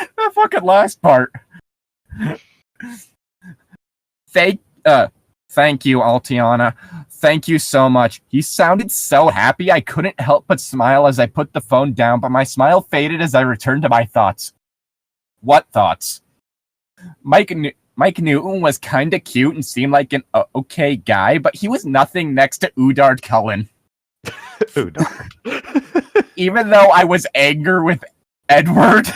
That fucking last part. Thank you, Altiana. Thank you so much. He sounded so happy I couldn't help but smile as I put the phone down, but my smile faded as I returned to my thoughts. What thoughts? Mike Newton was kinda cute and seemed like an okay guy, but he was nothing next to Udard Cullen. Udard. Even though I was angry with Edward.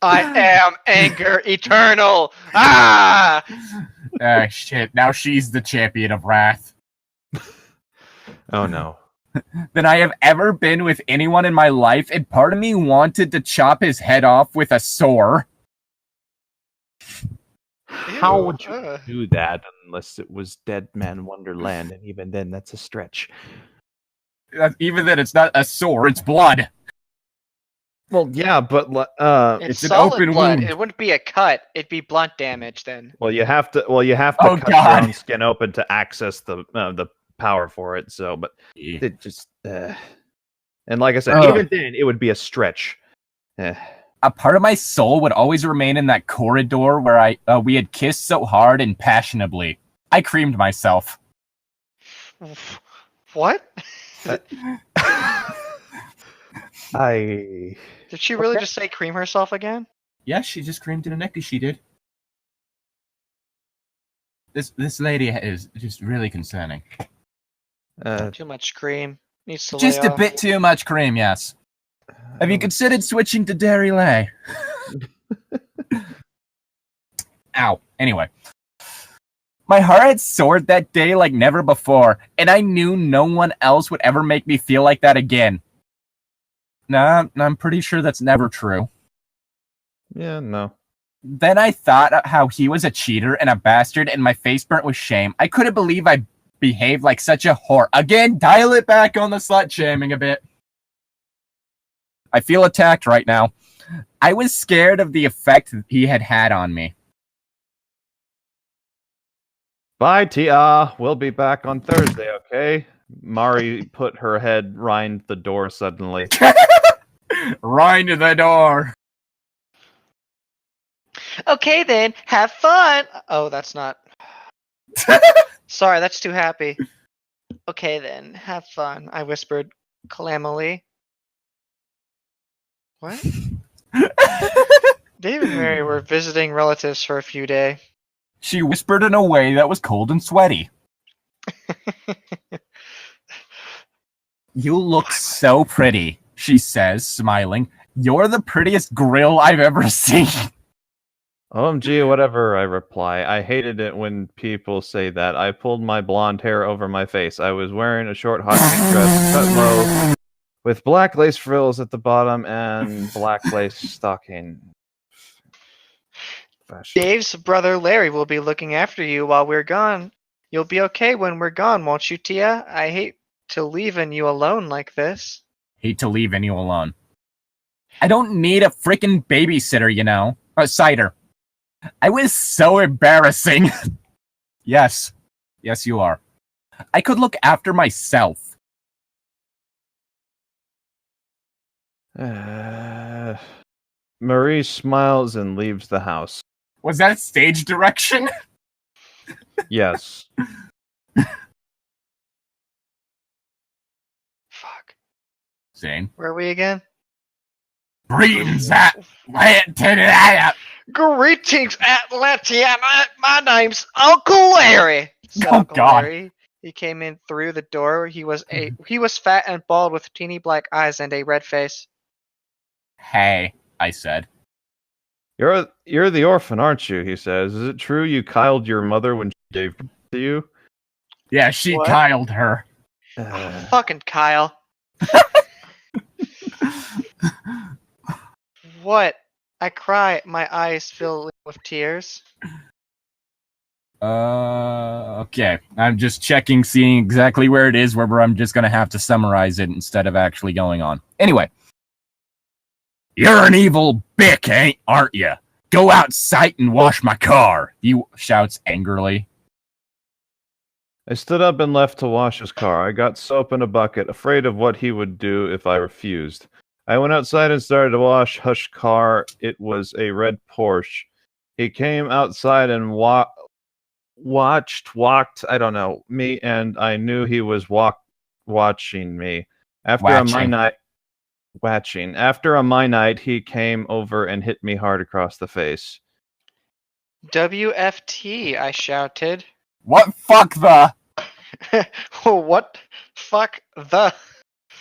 I am anger eternal. Ah! Shit. Now she's the champion of wrath. Oh no. Than I have ever been with anyone in my life, and part of me wanted to chop his head off with a saw. How would you do that unless it was Dead Man Wonderland? And even then, that's a stretch. Even then, it's not a sore, it's blood. Well, yeah, but it's an open blood. wound. It wouldn't be a cut; it'd be blunt damage. Then. Well, you have to cut your own skin open to access the power for it. So, but it just and like I said, even then, it would be a stretch. A part of my soul would always remain in that corridor where we had kissed so hard and passionately. I creamed myself. What? Did she really just say cream herself again? Yeah, she just creamed in a neck, she did. This lady is just really concerning. Too much cream. Needs to just lay a off. bit too much cream, yes. Have you considered switching to Dairy Lay? Ow. Anyway. My heart had soared that day like never before, and I knew no one else would ever make me feel like that again. Nah, I'm pretty sure that's never true. Yeah, no. Then I thought how he was a cheater and a bastard, and my face burnt with shame. I couldn't believe I behaved like such a whore. Again, dial it back on the slut shaming a bit. I feel attacked right now. I was scared of the effect he had on me. Bye, Tia. We'll be back on Thursday, okay? Mari put her head rind the door suddenly. Rind the door. Okay then, have fun. Oh, that's not. Sorry, that's too happy. Okay then, have fun, I whispered calamely. What? Dave and Mary were visiting relatives for a few days. She whispered in a way that was cold and sweaty. You look so pretty, she says, smiling. You're the prettiest grill I've ever seen. OMG, whatever, I reply. I hated it when people say that. I pulled my blonde hair over my face. I was wearing a short hot pink dress cut low with black lace frills at the bottom and black lace stocking. Fashion. Dave's brother Larry will be looking after you while we're gone. You'll be okay when we're gone, won't you, Tia? I hate to leaving you alone like this. Hate to leaving you alone. I don't need a freaking babysitter, you know. Cider. I was so embarrassing. Yes. Yes, you are. I could look after myself. Marie smiles and leaves the house. Was that stage direction? Yes. Fuck. Zane. Where are we again? Greetings, Atlanta. Greetings, Atlanta. My name's Uncle Larry. Oh, Uncle God. Larry. He came in through the door. He was fat and bald with teeny black eyes and a red face. Hey, I said. You're the orphan, aren't you? He says. Is it true you kyled your mother when she gave birth to you? Yeah, she What? kyled her. Fucking Kyle. What? I cry. My eyes fill with tears. Okay. I'm just checking, seeing exactly where it is, where I'm just gonna have to summarize it instead of actually going on. Anyway. You're an evil bick, aren't you? Go outside and wash my car, he shouts angrily. I stood up and left to wash his car. I got soap in a bucket, afraid of what he would do if I refused. I went outside and started to wash Hush's car. It was a red Porsche. He came outside and walked, I don't know, me, and I knew he was watching me. After a my night, he came over and hit me hard across the face. WFT, I shouted. What fuck the? What fuck the?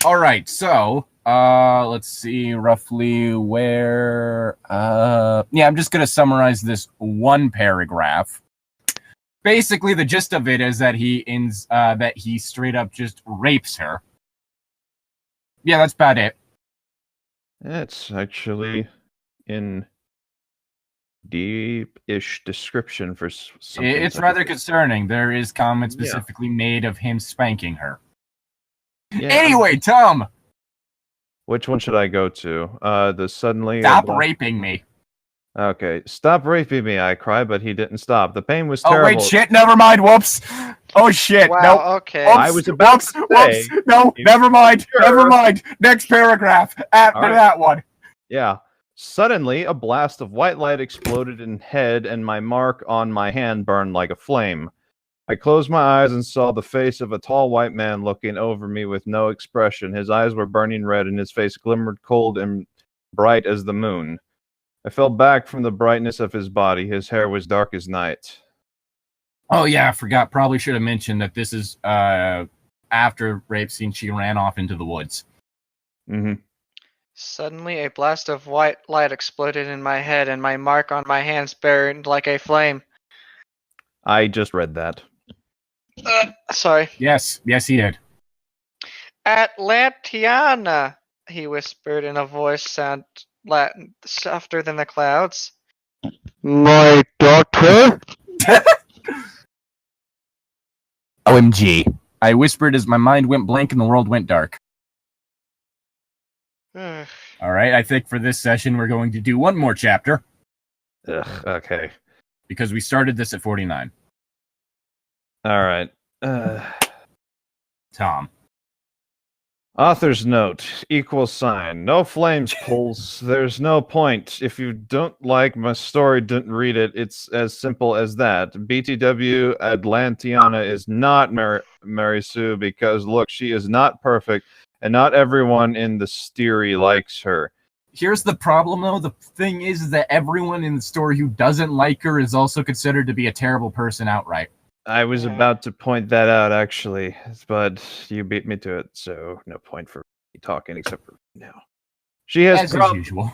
Alright, so, let's see roughly where, yeah, I'm just gonna summarize this one paragraph. Basically, the gist of it is that he straight up just rapes her. Yeah, that's about it. It's actually in deep-ish description for something. It's rather concerning. There is comment specifically made of him spanking her. Yeah. Anyway, Tom! Which one should I go to? The suddenly... Stop raping me. Okay. Stop raping me, I cried, but he didn't stop. The pain was terrible. Oh, wait, shit, never mind, whoops. Oh, shit, wow, nope. Okay. Whoops, I was about to say... Whoops, no, never mind, never mind. Next paragraph, after that one. Yeah. Suddenly, a blast of white light exploded in head, and my mark on my hand burned like a flame. I closed my eyes and saw the face of a tall white man looking over me with no expression. His eyes were burning red, and his face glimmered cold and bright as the moon. I fell back from the brightness of his body. His hair was dark as night. Oh, yeah, I forgot. Probably should have mentioned that this is after rape scene. She ran off into the woods. Mm-hmm. Suddenly, a blast of white light exploded in my head, and my mark on my hands burned like a flame. I just read that. Sorry. Yes, he did. Atlantiana, he whispered in a voice sound Latin softer than the clouds. My daughter? OMG. I whispered as my mind went blank and the world went dark. Alright, I think for this session we're going to do one more chapter. Ugh, okay. Because we started this at 49. Alright. Tom. Author's note, =, no flames pulse. There's no point. If you don't like my story, don't read it. It's as simple as that. BTW Atlantiana is not Mary Sue because, look, she is not perfect, and not everyone in the Steery likes her. Here's the problem, though. The thing is that everyone in the story who doesn't like her is also considered to be a terrible person outright. I was about to point that out, actually, but you beat me to it, so no point for me talking except for now. She has as usual.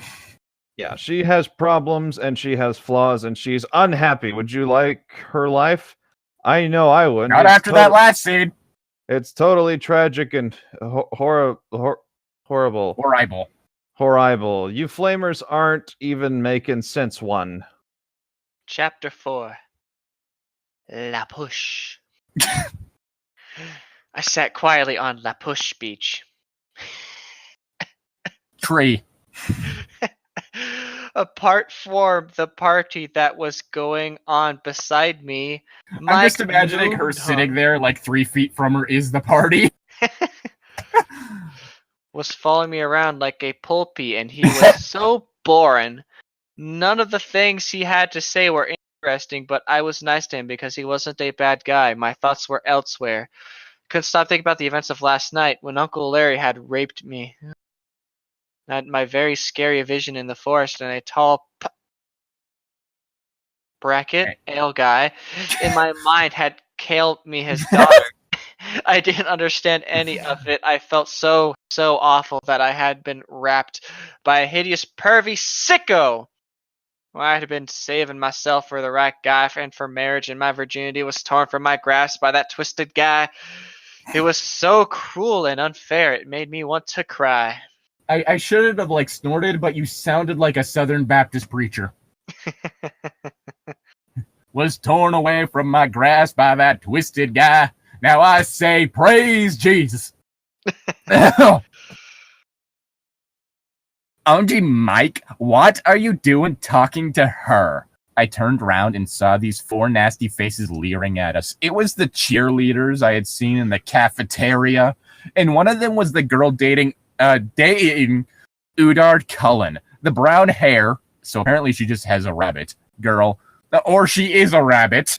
Yeah, she has problems and she has flaws and she's unhappy. Would you like her life? I know I wouldn't. Not after that last scene. It's totally tragic and horrible. Horrible. You flamers aren't even making sense. Chapter 4. La Push. I sat quietly on La Push Beach. Tree. Apart from the party that was going on beside me, I'm just imagining her sitting there like 3 feet from her is the party. Was following me around like a pulpy, and he was so boring. None of the things he had to say were interesting, but I was nice to him because he wasn't a bad guy. My thoughts were elsewhere. Couldn't stop thinking about the events of last night when Uncle Larry had raped me. Not my very scary vision in the forest and a tall ale guy in my mind had killed me his daughter. I didn't understand any of it. I felt so awful that I had been raped by a hideous pervy sicko. I had been saving myself for the right guy and for marriage, and my virginity was torn from my grasp by that twisted guy. It was so cruel and unfair. It made me want to cry. I shouldn't have snorted, but you sounded like a Southern Baptist preacher. Was torn away from my grasp by that twisted guy. Now I say, praise Jesus. Auntie Mike, what are you doing talking to her? I turned around and saw these 4 nasty faces leering at us. It was the cheerleaders I had seen in the cafeteria, and one of them was the girl dating Udard Cullen. The brown hair, so apparently she just has a rabbit, girl. Or she is a rabbit.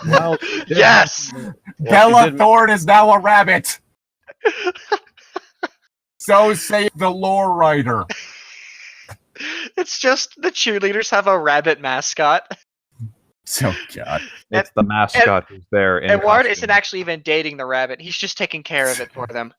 Well, yes! Bella Thorne is now a rabbit. So say the lore writer. It's just the cheerleaders have a rabbit mascot. Oh, God. It's the mascot who's there. And Ward isn't actually even dating the rabbit. He's just taking care of it for them.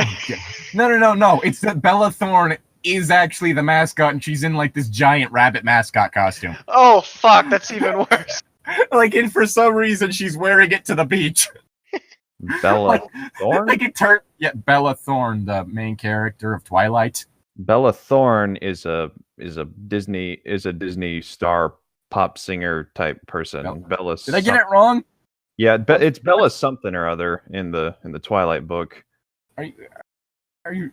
Okay. No. It's that Bella Thorne is actually the mascot, and she's in, this giant rabbit mascot costume. Oh, fuck. That's even worse. And for some reason, she's wearing it to the beach. Bella Thorne? Bella Thorne, the main character of Twilight. Bella Thorne is a Disney star pop singer type person. Bella. Did I get it wrong? Yeah, but it's Bella something or other in the Twilight book. Are you?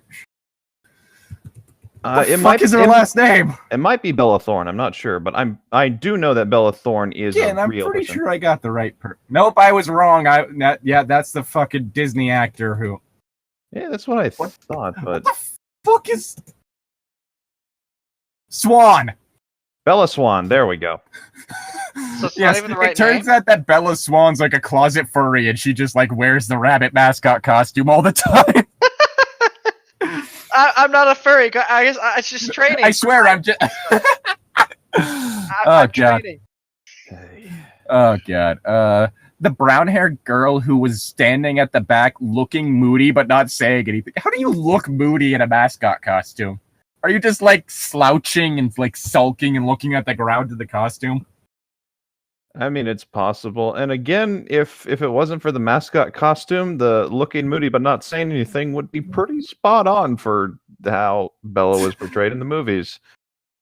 It fuck is her last name? It might be Bella Thorne. I'm not sure, but I do know that Bella Thorne is a real and I'm pretty person. sure I got the right Nope, I was wrong. That's the fucking Disney actor who. Yeah, that's what I thought. But what the fuck is Swan? Bella Swan. There we go. So it's not even the right it turns name? out that Bella Swan's like a closet furry, and she just wears the rabbit mascot costume all the time. I'm not a furry. I guess it's just training. I swear, I'm just. I'm training. Oh God. The brown-haired girl who was standing at the back, looking moody but not saying anything. How do you look moody in a mascot costume? Are you just slouching and sulking and looking at the ground in the costume? I mean, it's possible. And again, if it wasn't for the mascot costume, the looking moody but not saying anything would be pretty spot on for how Bella was portrayed in the movies.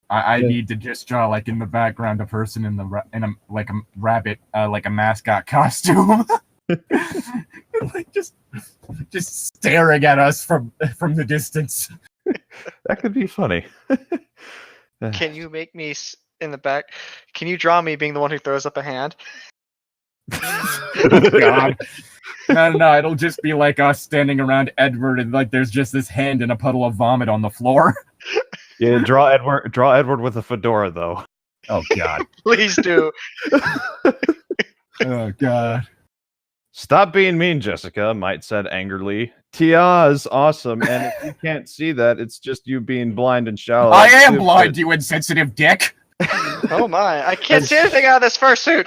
I need to just draw in the background a person in a rabbit, a mascot costume, just staring at us from the distance. That could be funny. Can you make me in the back? Can you draw me being the one who throws up a hand? Oh, God. No, it'll just be like us standing around Edward and like there's just this hand and a puddle of vomit on the floor. Yeah, draw Edward with a fedora though. Oh god. Please do. Oh god. Stop being mean, Jessica, Might said angrily. Tia is awesome, and if you can't see that, it's just you being blind and shallow. I am blind, you insensitive dick! Oh my, I can't see anything out of this fursuit!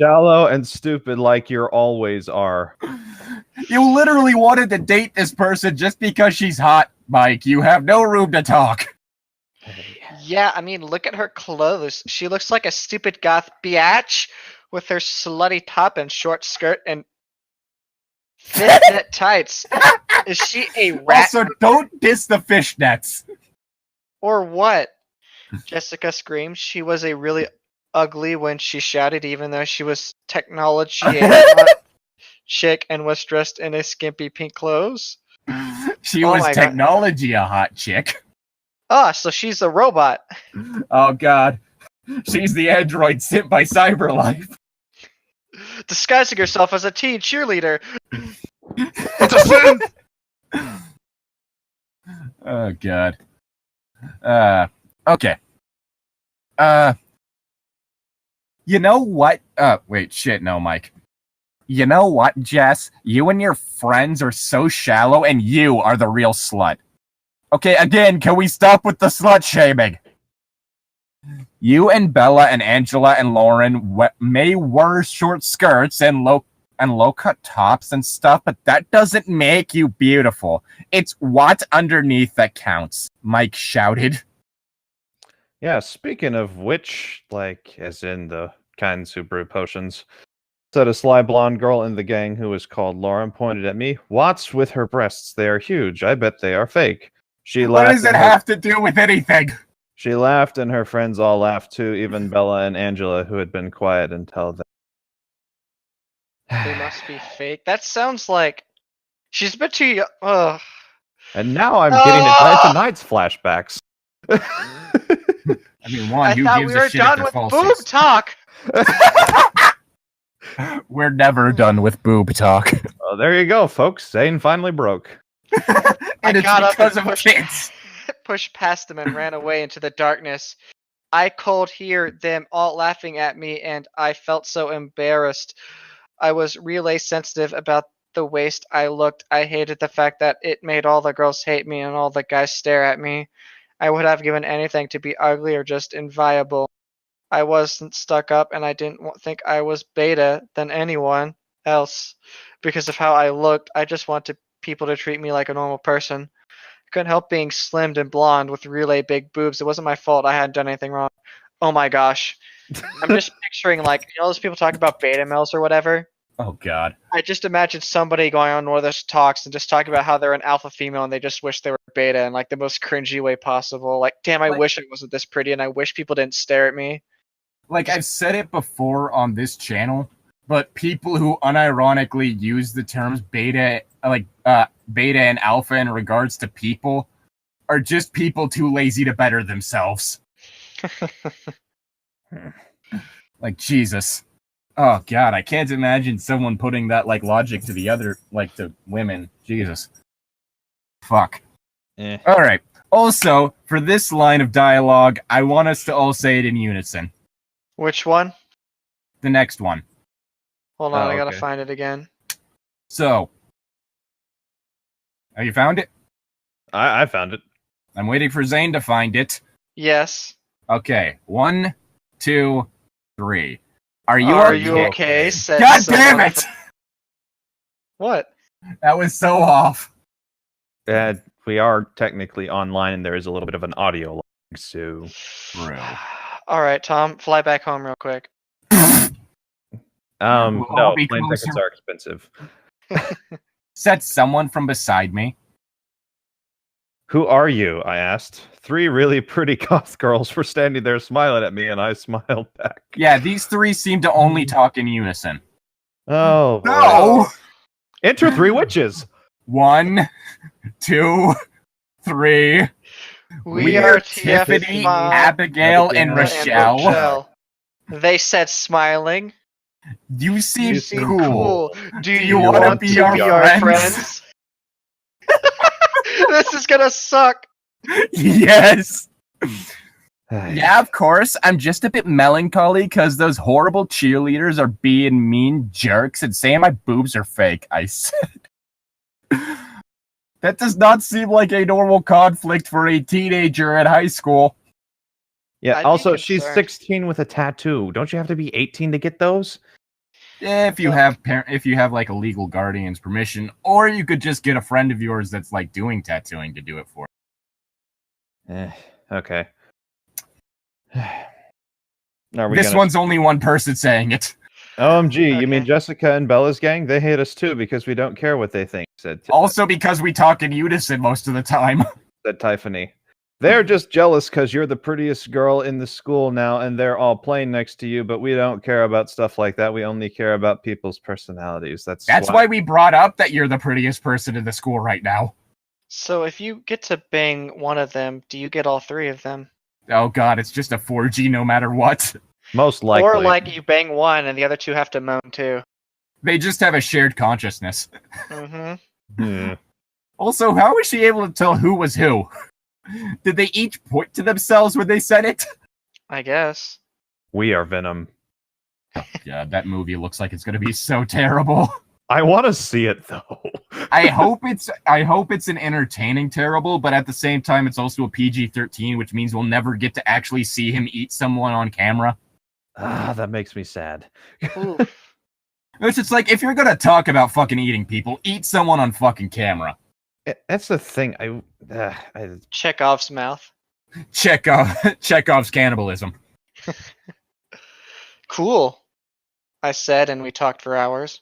Shallow and stupid like you always are. You literally wanted to date this person just because she's hot, Mike. You have no room to talk. Yeah, I mean, look at her clothes. She looks like a stupid goth biatch with her slutty top and short skirt and fishnet tights. Is she a rat? Also, don't diss the fishnets. Or what? Jessica screamed. She was a really ugly when she shouted, even though she was technology chick and was dressed in a skimpy pink clothes. She was technology a hot chick. Ah, so she's a robot. Oh god. She's the android sent by CyberLife. Disguising herself as a teen cheerleader. It's a sin! Oh god. Okay. You know what? Wait, shit, no, Mike. You know what, Jess? You and your friends are so shallow, and you are the real slut. Okay, again, can we stop with the slut shaming? You and Bella and Angela and Lauren may wear short skirts and low-cut tops and stuff, but that doesn't make you beautiful. It's what's underneath that counts, Mike shouted. Yeah, speaking of which, like, as in the kinds who brew potions, said a sly blonde girl in the gang who was called Lauren, pointed at me. What's with her breasts? They are huge. I bet they are fake. She laughed. What does it have to do with anything? She laughed, and her friends all laughed too, even Bella and Angela, who had been quiet until then. They must be fake. That sounds like she's a bit too young. Ugh. And now I'm getting Atlanta Nights flashbacks. I mean, one, who gives a shit I thought we were done with boob talk. We're never done with boob talk. Oh, there you go, folks. Zane finally broke. And it's because of kids. Pushed past them and ran away into the darkness. I could hear them all laughing at me, and I felt so embarrassed. I was really sensitive about the waist I looked. I hated the fact that it made all the girls hate me and all the guys stare at me. I would have given anything to be ugly or just inviable. I wasn't stuck up, and I didn't think I was beta than anyone else because of how I looked. I just wanted people to treat me like a normal person. I couldn't help being slimmed and blonde with really big boobs. It wasn't my fault. I hadn't done anything wrong. Oh my gosh. I'm just picturing, like, you know those people talk about beta males or whatever? Oh god. I just imagine somebody going on one of those talks and just talking about how they're an alpha female and they just wish they were beta in like the most cringy way possible. Like, damn, I wish I wasn't this pretty and I wish people didn't stare at me. Like, I've said it before on this channel, but people who unironically use the terms beta, beta and alpha in regards to people are just people too lazy to better themselves. Like, Jesus. Oh, God, I can't imagine someone putting that, like, logic to the other, like, to women. Jesus. Fuck. All right. Also, for this line of dialogue, I want us to all say it in unison. Which one? The next one. Hold on, I gotta find it again. So. Have you found it? I found it. I'm waiting for Zane to find it. Yes. Okay. 1, 2, 3. Are you okay? God damn it! What? That was so off. We are technically online, and there is a little bit of an audio lag, so... All right, Tom, fly back home real quick. No, plane tickets are expensive. Said someone from beside me. Who are you? I asked. 3 really pretty goth girls were standing there smiling at me, and I smiled back. Yeah, these 3 seem to only talk in unison. Oh. No! Enter 3 witches. 1, 2, 3. We are Tiffany, Abigail, and Rochelle. They said smiling. You seem cool. Do you want to be our friends? This is gonna suck. Yes. Yeah, of course. I'm just a bit melancholy because those horrible cheerleaders are being mean jerks and saying my boobs are fake, I said. That does not seem like a normal conflict for a teenager at high school. Yeah, also, she's 16 with a tattoo. Don't you have to be 18 to get those? Yeah, if you have like a legal guardian's permission, or you could just get a friend of yours that's like doing tattooing to do it for you. Okay. This one's only one person saying it. OMG, okay. You mean Jessica and Bella's gang? They hate us too because we don't care what they think, said Also because we talk in unison most of the time, said Tiffany. They're just jealous because you're the prettiest girl in the school now and they're all playing next to you, but we don't care about stuff like that. We only care about people's personalities. That's why we brought up that you're the prettiest person in the school right now. So if you get to bang one of them, do you get all three of them? Oh god, it's just a 4G no matter what. Most likely. Or like you bang one and the other two have to moan too. They just have a shared consciousness. Mm-hmm. Also, how was she able to tell who was who? Did they each point to themselves when they said it? I guess. We are Venom. Oh, god, that movie looks like it's going to be so terrible. I want to see it though. I hope it's an entertaining terrible, but at the same time, it's also a PG-13, which means we'll never get to actually see him eat someone on camera. That makes me sad. It's just like, if you're gonna talk about fucking eating people, eat someone on fucking camera. That's the thing. Chekhov's mouth. Chekhov's cannibalism. Cool, I said, and we talked for hours.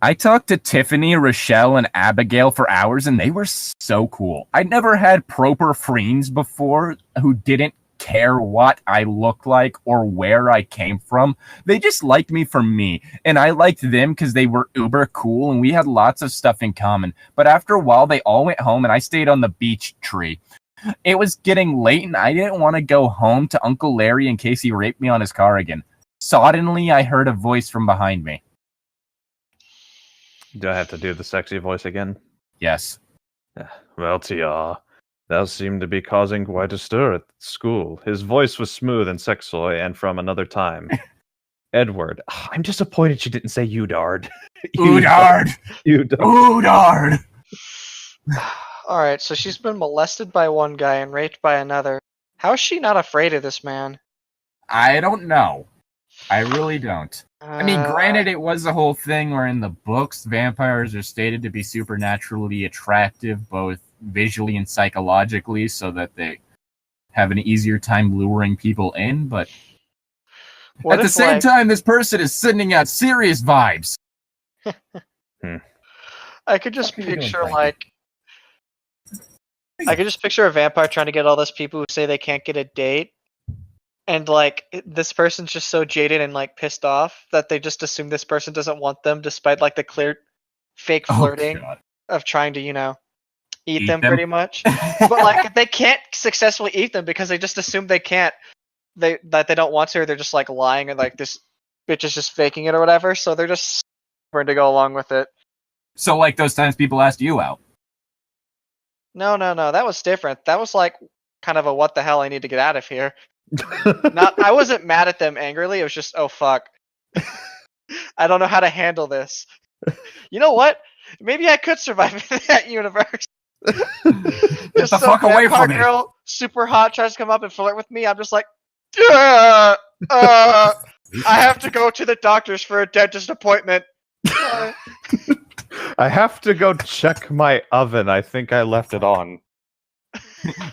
I talked to Tiffany, Rochelle, and Abigail for hours, and they were so cool. I'd never had proper friends before who didn't care what I looked like or where I came from. They just liked me for me, and I liked them because they were uber cool, and we had lots of stuff in common. But after a while, they all went home, and I stayed on the beach tree. It was getting late, and I didn't want to go home to Uncle Larry in case he raped me on his car again. Suddenly, I heard a voice from behind me. Do I have to do the sexy voice again? Yes. Well, Tia, thou seemed to be causing quite a stir at school. His voice was smooth and sexual and from another time. Edward. I'm disappointed she didn't say Udard. Udard! Udard! Alright, so she's been molested by one guy and raped by another. How is she not afraid of this man? I don't know. I really don't. I mean, granted, it was a whole thing where in the books, vampires are stated to be supernaturally attractive, both visually and psychologically, so that they have an easier time luring people in, but at the same time, this person is sending out serious vibes. I could just picture, I could just picture a vampire trying to get all those people who say they can't get a date. And, like, this person's just so jaded and, like, pissed off that they just assume this person doesn't want them despite, like, the clear fake flirting of trying to, you know, eat them pretty much. But, like, they can't successfully eat them because they just assume they can't, that they don't want to, or they're just, like, lying and, like, this bitch is just faking it or whatever, so they're just stubborn to go along with it. So, like, those times people asked you out? No, that was different. That was, like, kind of a what the hell, I need to get out of here. I wasn't mad at them angrily. It was just, oh fuck, I don't know how to handle this. You know what? Maybe I could survive in that universe. Just the fuck away from me. Girl, super hot, tries to come up and flirt with me. I'm just like, I have to go to the doctor's for a dentist appointment. I have to go check my oven. I think I left it on.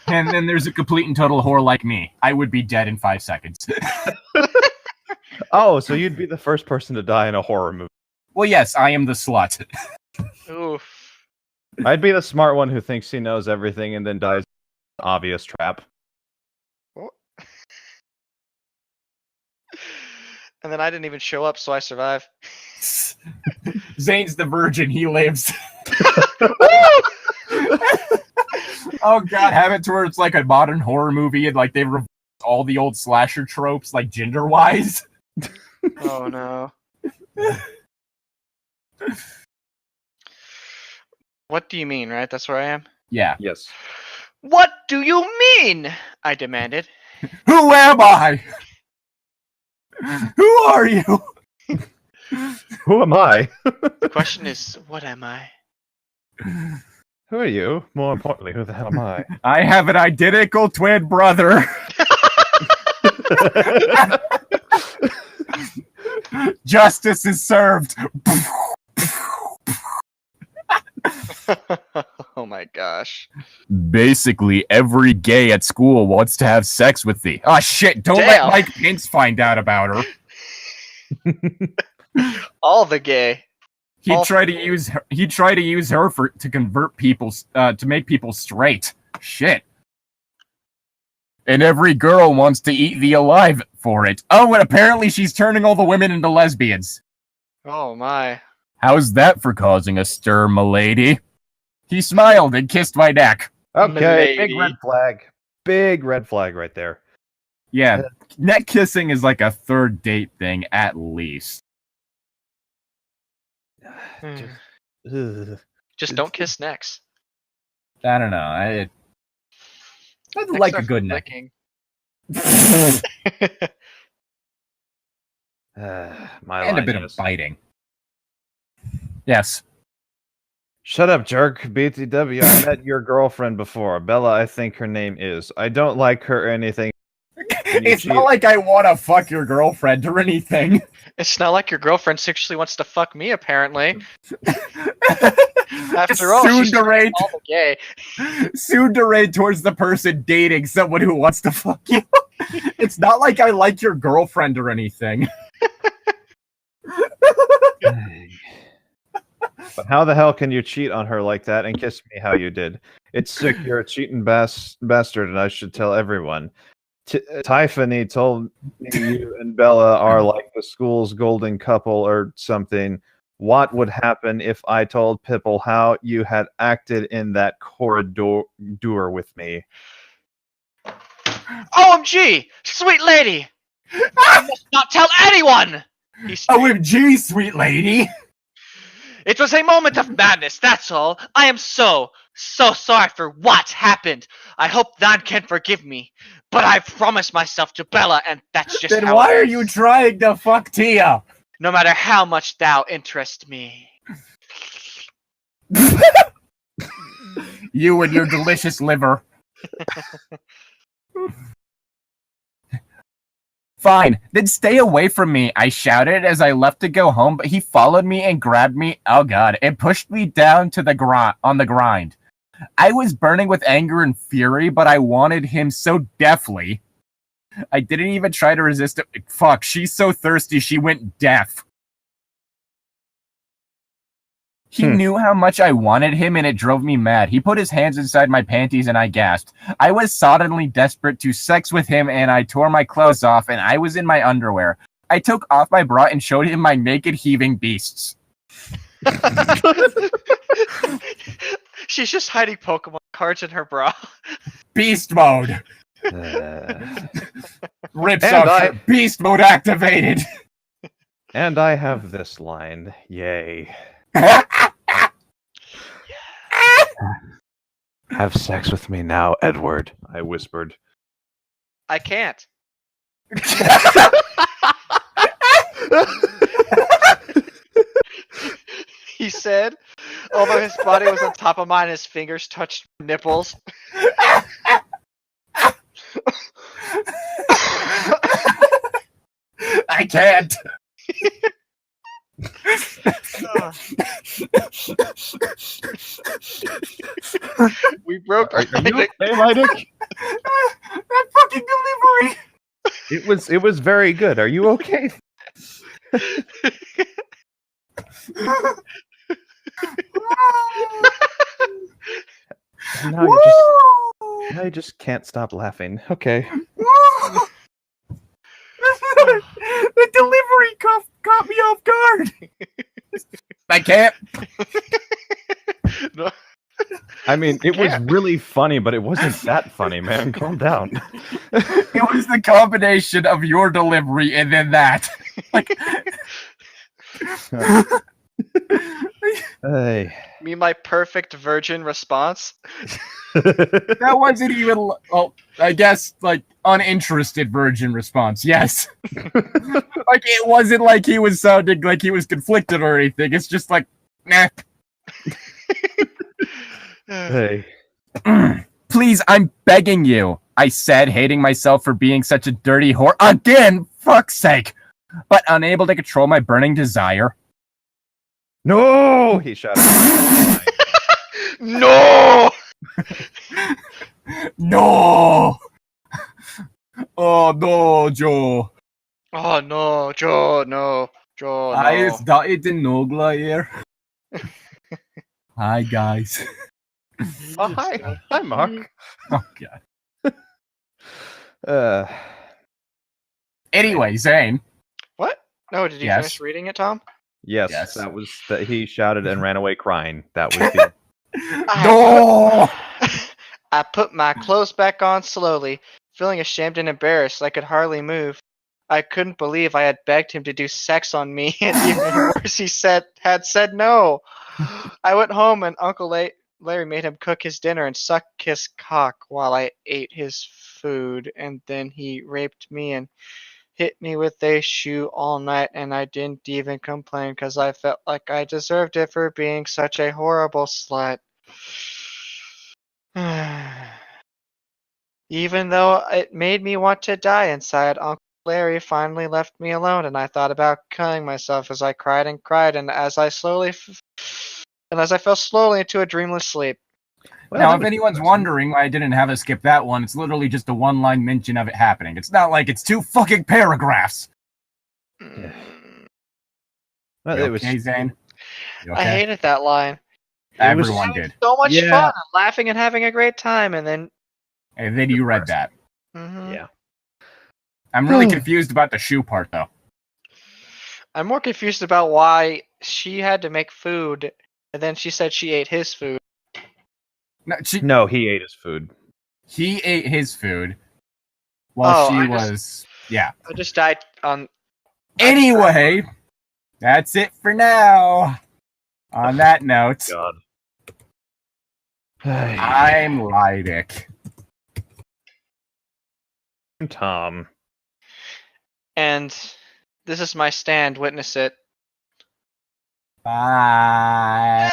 And then there's a complete and total whore like me. I would be dead in 5 seconds. Oh, so you'd be the first person to die in a horror movie. Well, yes, I am the slut. Oof. I'd be the smart one who thinks he knows everything and then dies in an obvious trap. And then I didn't even show up, so I survive. Zane's the virgin. He lives. Oh god, have it to where it's like a modern horror movie and like they reversed all the old slasher tropes, like gender-wise. Oh no. What do you mean, right? That's where I am? Yeah. Yes. What do you mean? I demanded. Who am I? Who are you? Who am I? The question is, what am I? Who are you? More importantly, who the hell am I? I have an identical twin brother. Justice is served. Oh my gosh. Basically, every gay at school wants to have sex with thee. Oh shit, don't let Mike Pence find out about her. All the gay. He tried to use her to convert people to make people straight. Shit. And every girl wants to eat thee alive for it. Oh, and apparently she's turning all the women into lesbians. Oh my. How's that for causing a stir, m'lady? He smiled and kissed my neck. Okay, big red flag. Big red flag right there. Yeah, neck kissing is like a third date thing, at least. Just don't kiss necks. I don't know. I like a good neck. And a bit of biting. Yes. Shut up, jerk. BTW, I met your girlfriend before. Bella, I think her name is. I don't like her or anything. It's not like I want to fuck your girlfriend or anything. It's not like your girlfriend sexually wants to fuck me, apparently. After all, she's all the gay. Soon to raid towards the person dating someone who wants to fuck you. It's not like I like your girlfriend or anything. But how the hell can you cheat on her like that and kiss me how you did? It's sick. You're a cheating bastard, and I should tell everyone. Tiffany told me you and Bella are like the school's golden couple or something. What would happen if I told Pipple how you had acted in that corridor with me? OMG! Sweet lady! I must not tell anyone! OMG, sweet lady! It was a moment of madness, that's all. I am so sorry for what happened. I hope Thon can forgive me. But I've promised myself to Bella, and that's just then why are you trying to fuck Tia? No matter how much thou interest me. You and your delicious liver. Fine, then stay away from me, I shouted as I left to go home, but he followed me and grabbed me, oh god, and pushed me down to on the grind. I was burning with anger and fury, but I wanted him so deafly. I didn't even try to resist it. Fuck, she's so thirsty she went deaf. He knew how much I wanted him and it drove me mad. He put his hands inside my panties and I gasped. I was suddenly desperate to sex with him and I tore my clothes off and I was in my underwear. I took off my bra and showed him my naked heaving beasts. She's just hiding Pokemon cards in her bra. Beast mode. Rips off. Beast mode activated. And I have this line. Yay. Have sex with me now, Edward, I whispered. I can't. He said, although his body was on top of mine, his fingers touched my nipples. I can't. We broke. Are you okay, Llytic? That fucking delivery. It was very good. Are you okay? Now you just can't stop laughing. Okay. The delivery caught me off guard. I can't. No. I mean, it was really funny, but it wasn't that funny, man. Calm down. It was the combination of your delivery and then that. Hey. Me, my perfect virgin response. That wasn't even. Oh, I guess like uninterested virgin response. Yes. Like it wasn't like he was sounding like he was conflicted or anything. It's just like, nah. Hey. Please, I'm begging you. I said, hating myself for being such a dirty whore again. Fuck's sake. But unable to control my burning desire. No, he shouted. No! No! Oh no, Joe. Oh no, Joe, no. Joe, no. I started in Nogla here. Hi, guys. Oh, hi. Hi, Mark. Oh, God. Anyway, Zane. What? No, did you finish reading it, Tom? Yes, that was that he shouted and ran away crying. That was the... No! I put my clothes back on slowly, feeling ashamed and embarrassed. I could hardly move. I couldn't believe I had begged him to do sex on me, and even worse, he had said no. I went home, and Uncle Larry made him cook his dinner and suck his cock while I ate his food, and then he raped me and hit me with a shoe all night, and I didn't even complain because I felt like I deserved it for being such a horrible slut. Even though it made me want to die inside, Uncle Larry finally left me alone, and I thought about killing myself as I cried and cried, and as I fell slowly into a dreamless sleep. Well, now, if anyone's wondering why I didn't have us skip that one, it's literally just a one-line mention of it happening. It's not like it's 2 fucking paragraphs. Yeah. Well, it was okay, Zane. Okay? I hated that line. Everyone did. So much fun, and laughing and having a great time, and then you read that. Mm-hmm. Yeah. I'm really confused about the shoe part, though. I'm more confused about why she had to make food, and then she said she ate his food. No, he ate his food. He ate his food while I just died on... Anyway, that's it for now. On that note, God. I'm Llytic. Tom. And this is my stand. Witness it. Bye.